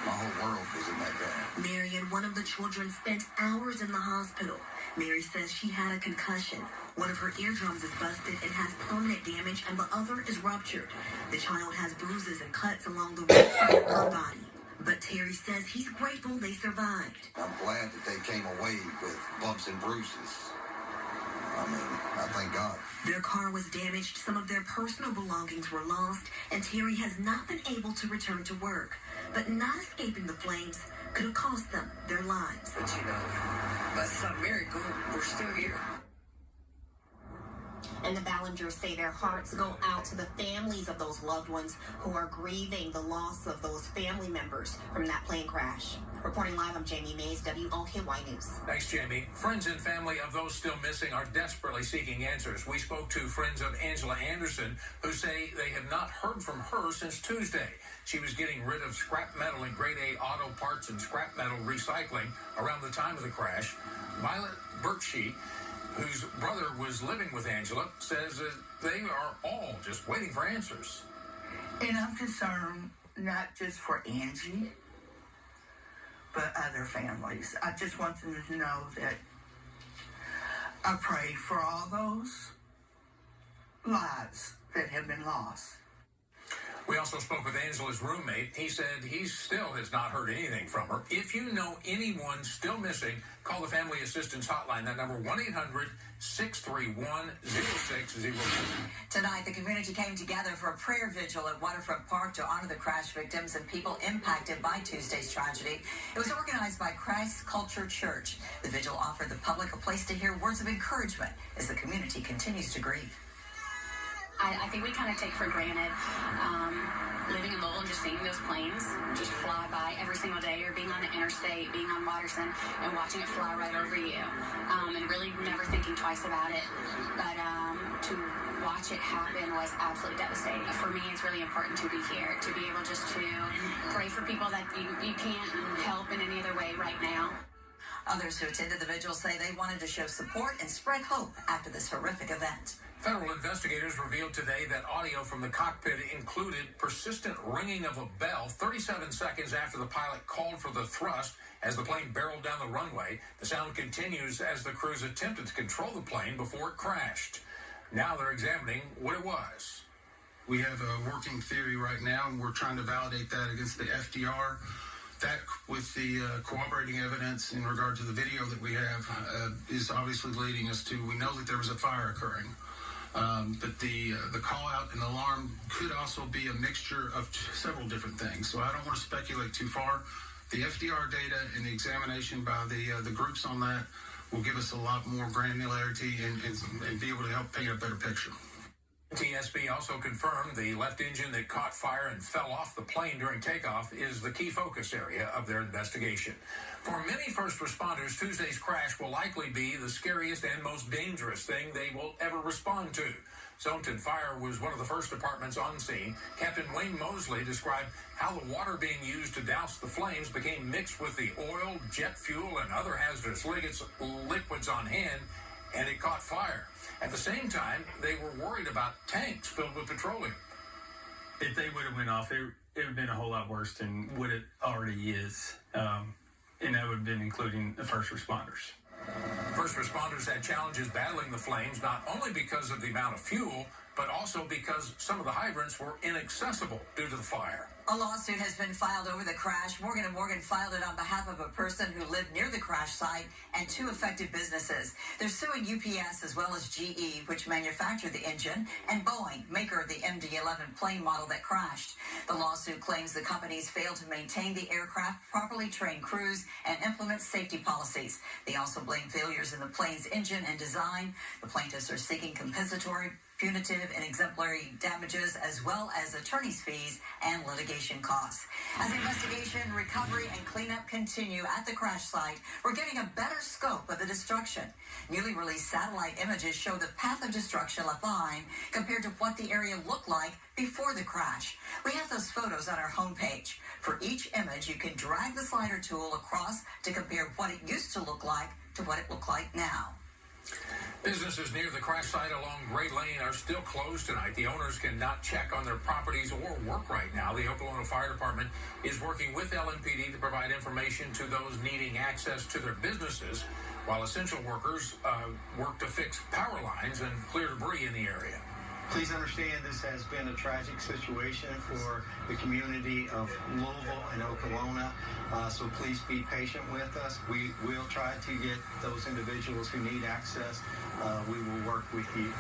My whole world was in that van. Mary and one of the children spent hours in the hospital. Mary says she had a concussion. One of her eardrums is busted and has permanent damage, and the other is ruptured. The child has bruises and cuts along the right side of her body. But Terry says he's grateful they survived. I'm glad that they came away with bumps and bruises. I mean, I thank God. Their car was damaged, some of their personal belongings were lost, and Terry has not been able to return to work. But not escaping the flames could have cost them their lives. But you know, that's a miracle. We're still here. And the Ballingers say their hearts go out to the families of those loved ones who are grieving the loss of those family members from that plane crash. Reporting live, I'm Jamie Mays, WOKY News. Thanks, Jamie. Friends and family of those still missing are desperately seeking answers. We spoke to friends of Angela Anderson, who say they have not heard from her since Tuesday. She was getting rid of scrap metal in grade A auto parts and scrap metal recycling around the time of the crash. Violet Birchie, whose brother was living with Angela, says that they are all just waiting for answers. And I'm concerned not just for Angie, but other families. I just want them to know that I pray for all those lives that have been lost. We also spoke with Angela's roommate. He said he still has not heard anything from her. If you know anyone still missing, call the Family Assistance Hotline. That number, 1-800-631-0600. Tonight, the community came together for a prayer vigil at Waterfront Park to honor the crash victims and people impacted by Tuesday's tragedy. It was organized by Christ Culture Church. The vigil offered the public a place to hear words of encouragement as the community continues to grieve. I think we kind of take for granted living in Louisville and just seeing those planes just fly by every single day, or being on the interstate, being on Watterson, and watching it fly right over you, and really never thinking twice about it. But to watch it happen was absolutely devastating. For me, it's really important to be here, to be able just to pray for people that you can't help in any other way right now. Others who attended the vigil say they wanted to show support and spread hope after this horrific event. Federal investigators revealed today that audio from the cockpit included persistent ringing of a bell 37 seconds after the pilot called for the thrust as the plane barreled down the runway. The sound continues as the crews attempted to control the plane before it crashed. Now they're examining what it was. We have a working theory right now, and we're trying to validate that against the FDR. That, with the corroborating evidence in regard to the video that we have, is obviously leading us to, we know that there was a fire occurring. But the call out and alarm could also be a mixture of several different things. So I don't want to speculate too far. The FDR data and the examination by the groups on that will give us a lot more granularity and be able to help paint a better picture. TSB also confirmed the left engine that caught fire and fell off the plane during takeoff is the key focus area of their investigation. For many first responders, Tuesday's crash will likely be the scariest and most dangerous thing they will ever respond to. Zoneton Fire was one of the first departments on scene. Captain Wayne Mosley described how the water being used to douse the flames became mixed with the oil, jet fuel, and other hazardous liquids on hand, and it caught fire. At the same time, they were worried about tanks filled with petroleum. If they would have went off, it would have been a whole lot worse than what it already is. And that would have been including the first responders. First responders had challenges battling the flames, not only because of the amount of fuel, but also because some of the hydrants were inaccessible due to the fire. A lawsuit has been filed over the crash. Morgan & Morgan filed it on behalf of a person who lived near the crash site and 2 affected businesses. They're suing UPS as well as GE, which manufactured the engine, and Boeing, maker of the MD-11 plane model that crashed. The lawsuit claims the companies failed to maintain the aircraft, properly train crews, and implement safety policies. They also blame failures in the plane's engine and design. The plaintiffs are seeking compensatory, punitive, and exemplary damages, as well as attorney's fees and litigation costs. As investigation, recovery, and cleanup continue at the crash site, we're getting a better scope of the destruction. Newly released satellite images show the path of destruction left behind compared to what the area looked like before the crash. We have those photos on our homepage. For each image, you can drag the slider tool across to compare what it used to look like to what it looked like now. Businesses near the crash site along Gray Lane are still closed tonight. The owners cannot check on their properties or work right now. The Oklahoma Fire Department is working with LMPD to provide information to those needing access to their businesses, while essential workers work to fix power lines and clear debris in the area. Please understand this has been a tragic situation for the community of Louisville and Okolona, so please be patient with us. We will try to get those individuals who need access. We will work with you.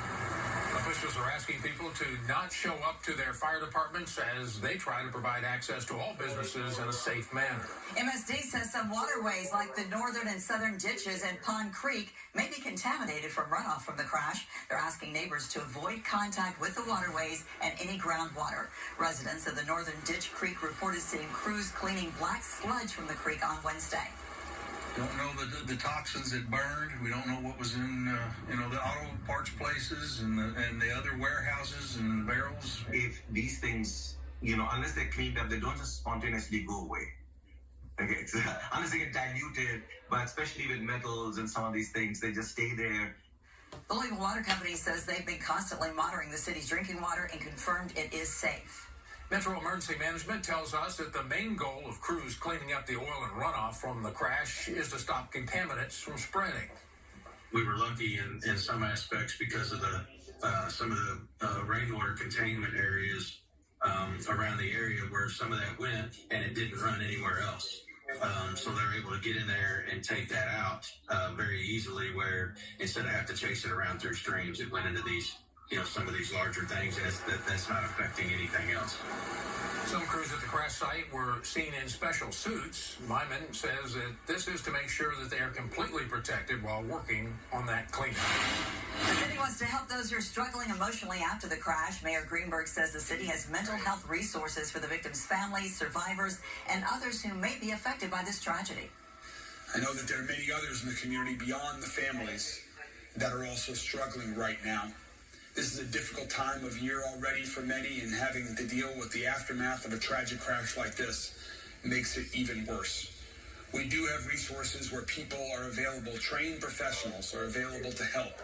Officials are asking people to not show up to their fire departments as they try to provide access to all businesses in a safe manner. MSD says some waterways like the northern and southern ditches and Pond Creek may be contaminated from runoff from the crash. They're asking neighbors to avoid contact with the waterways and any groundwater. Residents of the northern ditch creek reported seeing crews cleaning black sludge from the creek on Wednesday. Don't know the toxins that burned. We don't know what was in the auto parts places and the other warehouses and barrels. If these things, unless they're cleaned up, they don't just spontaneously go away. Okay, unless they get diluted, but especially with metals and some of these things, they just stay there. The Louisville Water Company says they've been constantly monitoring the city's drinking water and confirmed it is safe. Metro Emergency Management tells us that the main goal of crews cleaning up the oil and runoff from the crash is to stop contaminants from spreading. We were lucky in some aspects because of some of the rainwater containment areas around the area where some of that went, and it didn't run anywhere else. So they were able to get in there and take that out very easily, where instead of having to chase it around through streams, it went into these, some of these larger things, and that's not affecting anything else. Some crews at the crash site were seen in special suits. Myman says that this is to make sure that they are completely protected while working on that cleanup. The city wants to help those who are struggling emotionally after the crash. Mayor Greenberg says the city has mental health resources for the victims' families, survivors, and others who may be affected by this tragedy. I know that there are many others in the community beyond the families that are also struggling right now. This is a difficult time of year already for many, and having to deal with the aftermath of a tragic crash like this makes it even worse. We do have resources where people are available, trained professionals are available to help.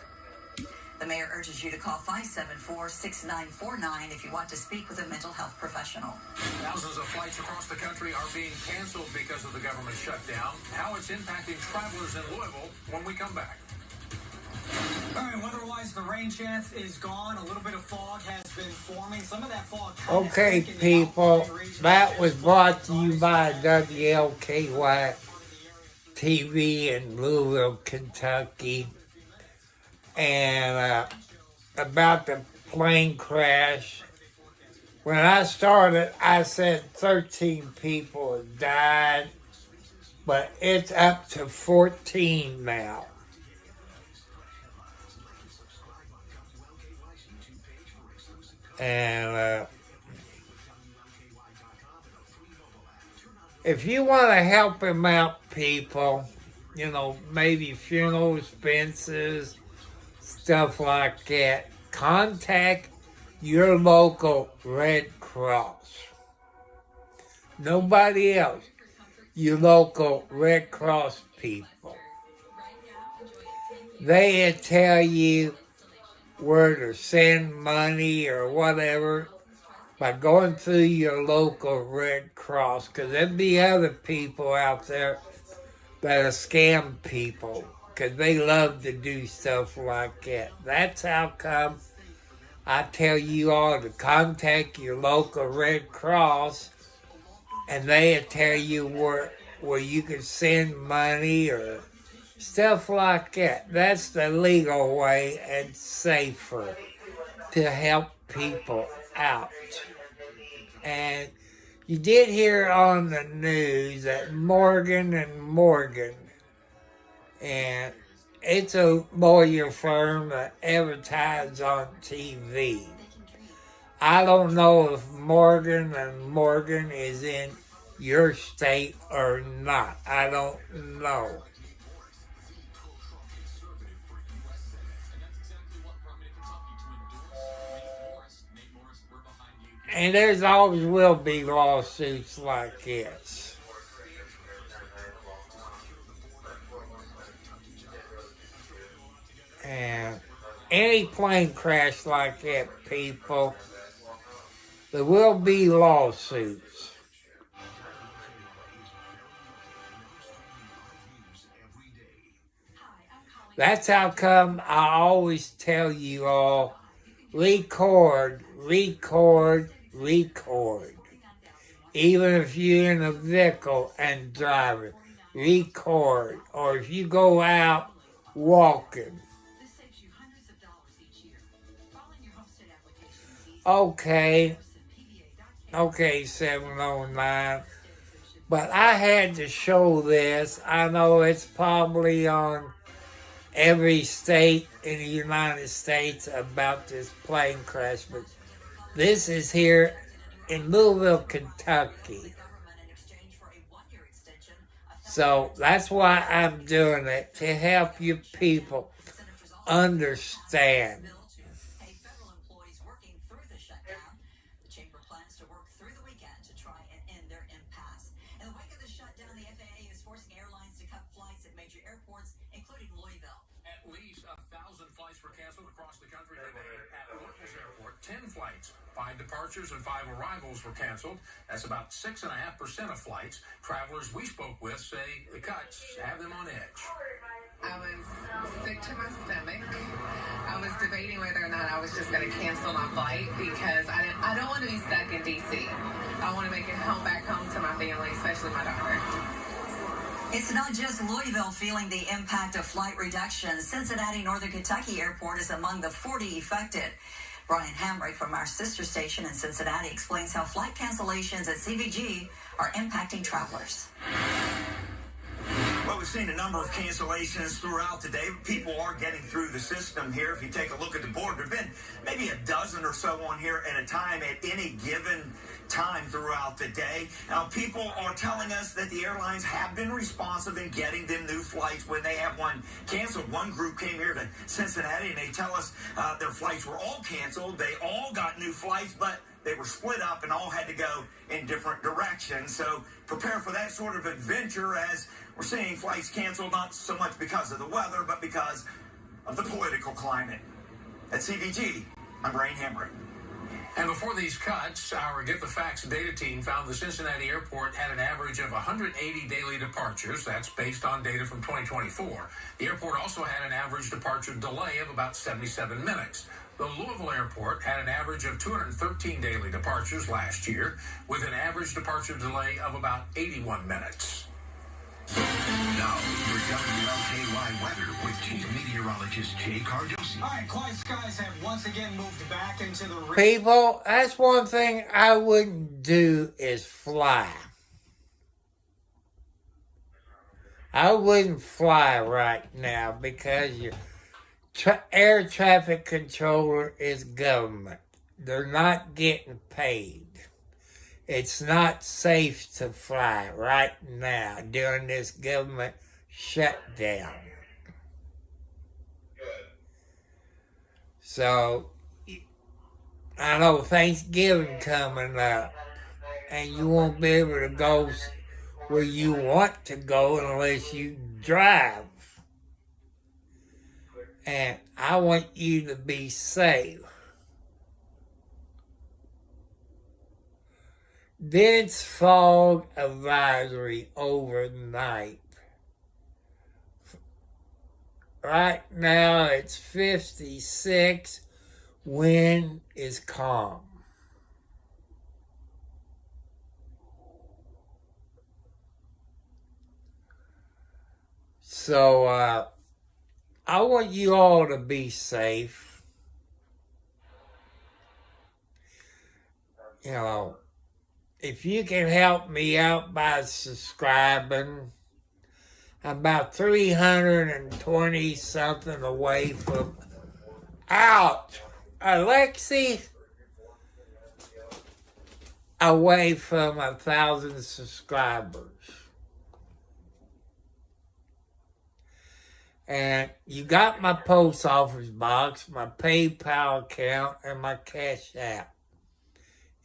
The mayor urges you to call 574-6949 if you want to speak with a mental health professional. Thousands of flights across the country are being canceled because of the government shutdown. How it's impacting travelers in Louisville when we come back. All right, weather-wise, the rain chance is gone. A little bit of fog has been forming. Some of that fog. Okay, people, that was brought to you by WLKY TV in Louisville, Kentucky. And about the plane crash. When I started, I said 13 people had died, but it's up to 14 now. And if you want to help him out, people, maybe funeral expenses, stuff like that, contact your local Red Cross. Nobody else. Your local Red Cross people. They tell you where to send money or whatever by going through your local Red Cross, because there'd be other people out there that are scam people, because they love to do stuff like that. That's how come I tell you all to contact your local Red Cross, and they'll tell you where you can send money or stuff like that. That's the legal way and safer to help people out. And you did hear on the news that Morgan & Morgan, and it's a lawyer firm that advertises on TV. I don't know if Morgan & Morgan is in your state or not. I don't know. And there's always will be lawsuits like this. And any plane crash like that, people, there will be lawsuits. That's how come I always tell you all, record. Even if you're in a vehicle and driving, record. Or if you go out walking. Okay, 709. But I had to show this. I know it's probably on every state in the United States about this plane crash, but this is here in Louisville, Kentucky. So that's why I'm doing it, to help you people understand. At least 1,000 flights were canceled across the country today at Norfolk Airport. 10 flights, 5 departures and 5 arrivals were canceled. That's about 6.5% of flights. Travelers we spoke with say the cuts have them on edge. I was sick to my stomach. I was debating whether or not I was just going to cancel my flight because I don't want to be stuck in D.C. I want to make it back home to my family, especially my daughter. It's not just Louisville feeling the impact of flight reductions. Cincinnati Northern Kentucky Airport is among the 40 affected. Brian Hamrick from our sister station in Cincinnati explains how flight cancellations at CVG are impacting travelers. Well, we've seen a number of cancellations throughout the day. People are getting through the system here. If you take a look at the board, there have been maybe a dozen or so on here at a time at any given time throughout the day. Now, people are telling us that the airlines have been responsive in getting them new flights when they have one canceled. One group came here to Cincinnati, and they tell us their flights were all canceled. They all got new flights, but they were split up and all had to go in different directions. So prepare for that sort of adventure as we're seeing flights canceled, not so much because of the weather, but because of the political climate. At CVG, I'm Brian Hamrick. And before these cuts, our Get the Facts data team found the Cincinnati airport had an average of 180 daily departures. That's based on data from 2024. The airport also had an average departure delay of about 77 minutes. The Louisville airport had an average of 213 daily departures last year, with an average departure delay of about 81 minutes. Now, your WLKY weather with Chief Meteorologist Jay Cardosi. All right, quiet skies have once again moved back into the... People, that's one thing I wouldn't do is fly. I wouldn't fly right now because your air traffic controller is government. they're not getting paid. It's not safe to fly right now during this government shutdown. So, I know Thanksgiving coming up, and you won't be able to go where you want to go unless you drive. And I want you to be safe. Dense fog advisory overnight. Right now it's 56. Wind is calm. So, I want you all to be safe. You know, if you can help me out by subscribing, I'm about 320 something away from Alexi, away from 1,000 subscribers. And you got my post office box, my PayPal account, and my Cash App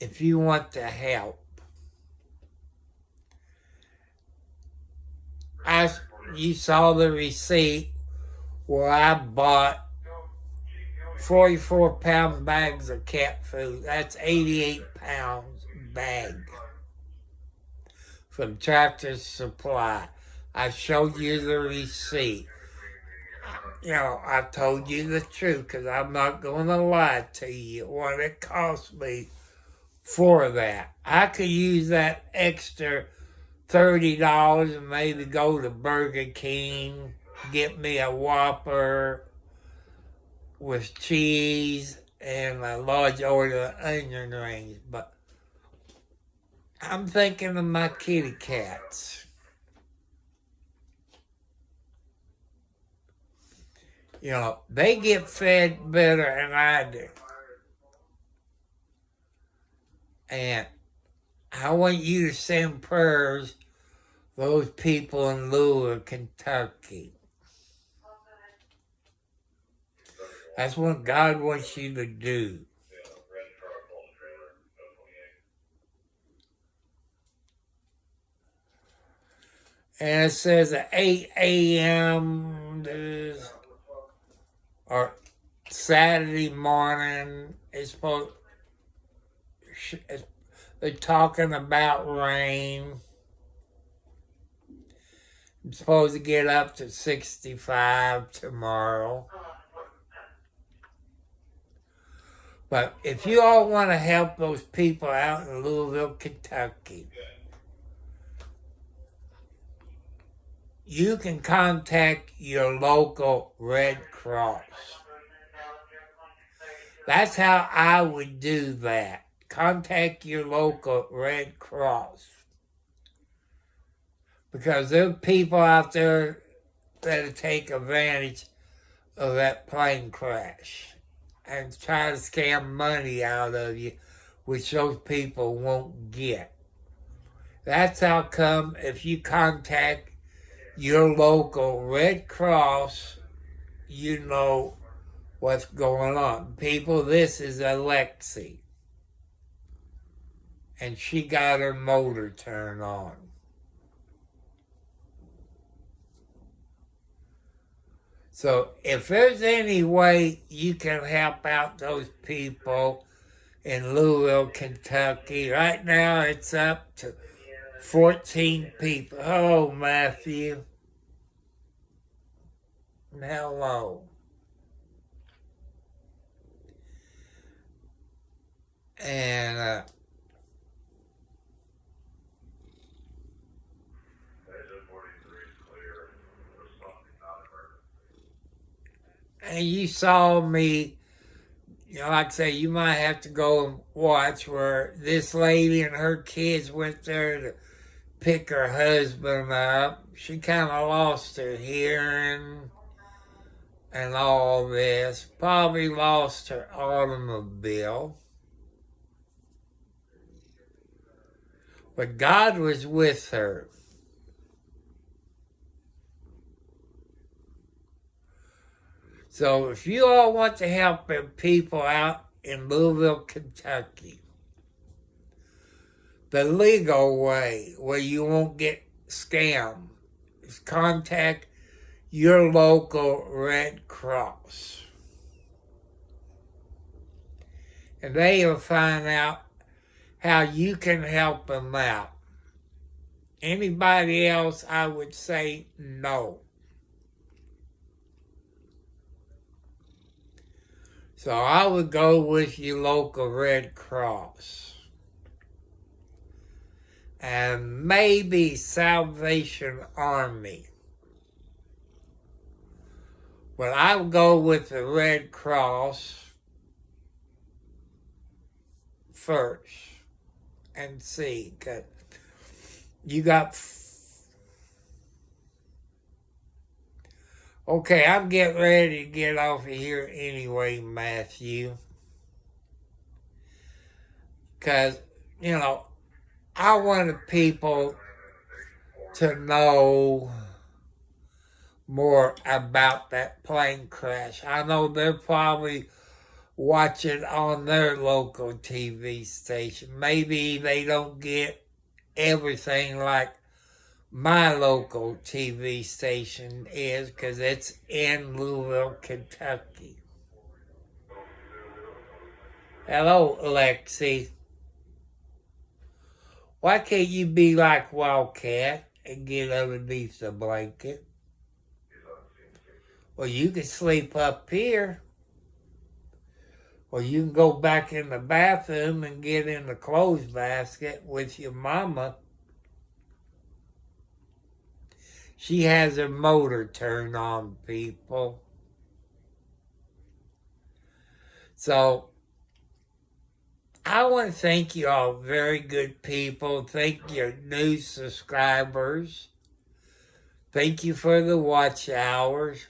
if you want to help. You saw the receipt where I bought 44-pound bags of cat food. That's 88 pounds bag from Tractor Supply. I showed you the receipt. You know, I told you the truth because I'm not going to lie to you what it cost me for that. I could use that extra $30 and maybe go to Burger King, get me a Whopper with cheese and a large order of onion rings. But I'm thinking of my kitty cats. You know, they get fed better than I do. And I want you to send prayers for those people in Louisville, Kentucky. That's what God wants you to do. And it says at 8 a.m. or Saturday morning, they're talking about rain. I'm supposed to get up to 65 tomorrow. But if you all want to help those people out in Louisville, Kentucky, you can contact your local Red Cross. That's how I would do that. Contact your local Red Cross. Because there are people out there that'll take advantage of that plane crash and try to scam money out of you, which those people won't get. That's how come if you contact your local Red Cross, you know what's going on. People, this is Alexi. And she got her motor turned on. So if there's any way you can help out those people in Louisville, Kentucky, right now it's up to 14 people. Oh, Matthew. Hello. And and you saw me, you know, like I say, you might have to go and watch where this lady and her kids went there to pick her husband up. She kind of lost her hearing and all this. Probably lost her automobile. But God was with her. So if you all want to help people out in Louisville, Kentucky, the legal way where you won't get scammed is contact your local Red Cross. And they will find out how you can help them out. Anybody else, I would say no. So I would go with your local Red Cross. And maybe Salvation Army. But I would go with the Red Cross first and see, because you got... Okay, I'm getting ready to get off of here anyway, Matthew. Because, you know, I wanted people to know more about that plane crash. I know they're probably watching on their local TV station. Maybe they don't get everything like my local TV station is, because it's in Louisville, Kentucky. Hello, Alexi. Why can't you be like Wildcat and get underneath the blanket? Well, you can sleep up here. Or you can go back in the bathroom and get in the clothes basket with your mama. She has her motor turned on, people. So, I want to thank you all, very good people. Thank your new subscribers. Thank you for the watch hours.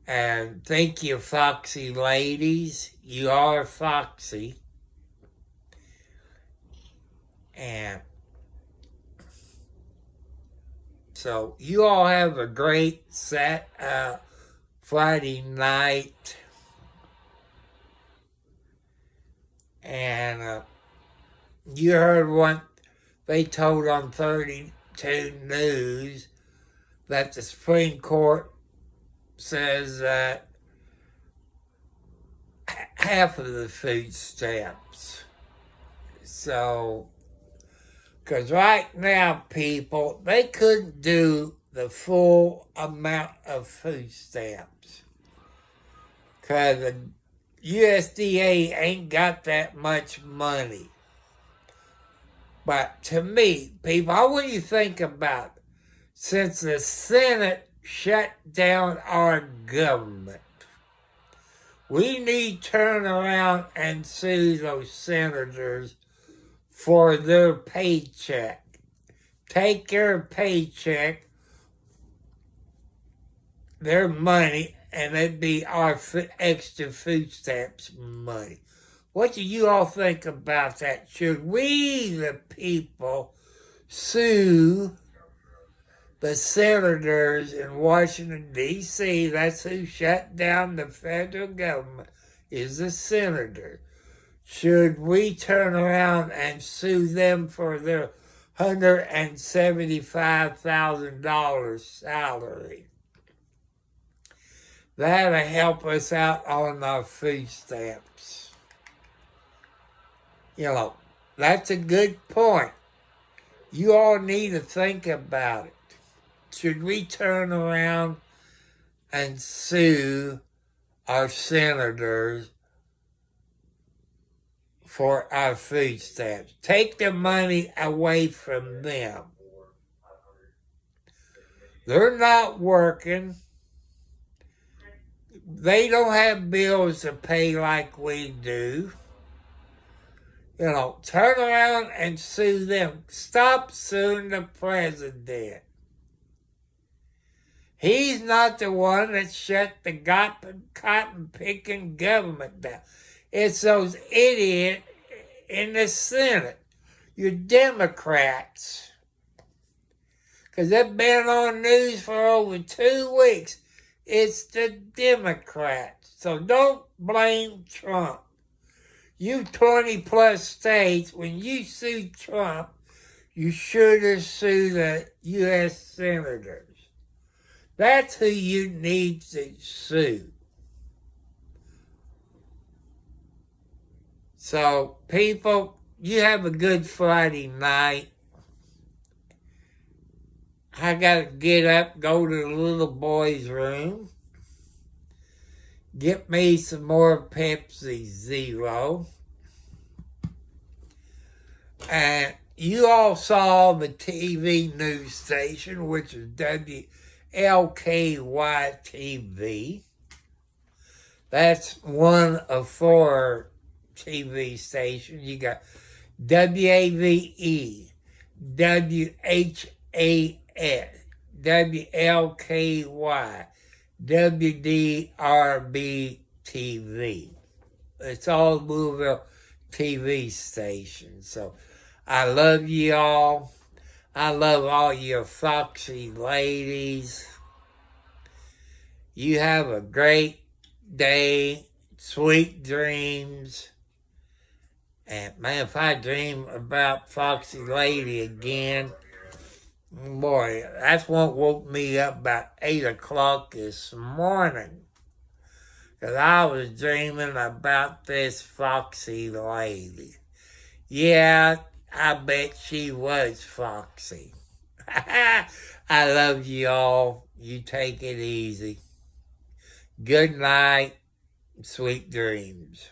And thank you, foxy ladies. You are foxy. And so you all have a great Friday night. And you heard what they told on 32 News, that the Supreme Court says that half of the food stamps. So, because right now, people, they couldn't do the full amount of food stamps. Because the USDA ain't got that much money. But to me, people, I want you to think about it. Since the Senate shut down our government, we need to turn around and sue those senators for their paycheck. Take their paycheck, their money, and it'd be our extra food stamps money. What do you all think about that? Should we, the people, sue the senators in Washington, D.C., that's who shut down the federal government, is the senator? Should we turn around and sue them for their $175,000 salary? That'll help us out on our food stamps. You know, that's a good point. You all need to think about it. Should we turn around and sue our senators for our food stamps? Take the money away from them. They're not working. They don't have bills to pay like we do. You know, turn around and sue them. Stop suing the president. He's not the one that shut the cotton-picking government down. It's those idiots in the Senate. You're Democrats. Because they've been on news for over 2 weeks. It's the Democrats. So don't blame Trump. You 20-plus states, when you sued Trump, you should have sued the U.S. senators. That's who you need to sue. So, people, you have a good Friday night. I gotta get up, go to the little boy's room, get me some more Pepsi Zero. And you all saw the TV news station, which is WLKY-TV. That's one of 4 TV stations. You got WAVE, WHAS, WLKY, WDRB-TV. It's all Louisville TV stations. So I love you all. I love all your foxy ladies. You have a great day. Sweet dreams. And man, if I dream about Foxy Lady again, boy, that's what woke me up about 8 o'clock this morning. Because I was dreaming about this Foxy Lady. Yeah, I bet she was foxy. I love you all. You take it easy. Good night. Sweet dreams.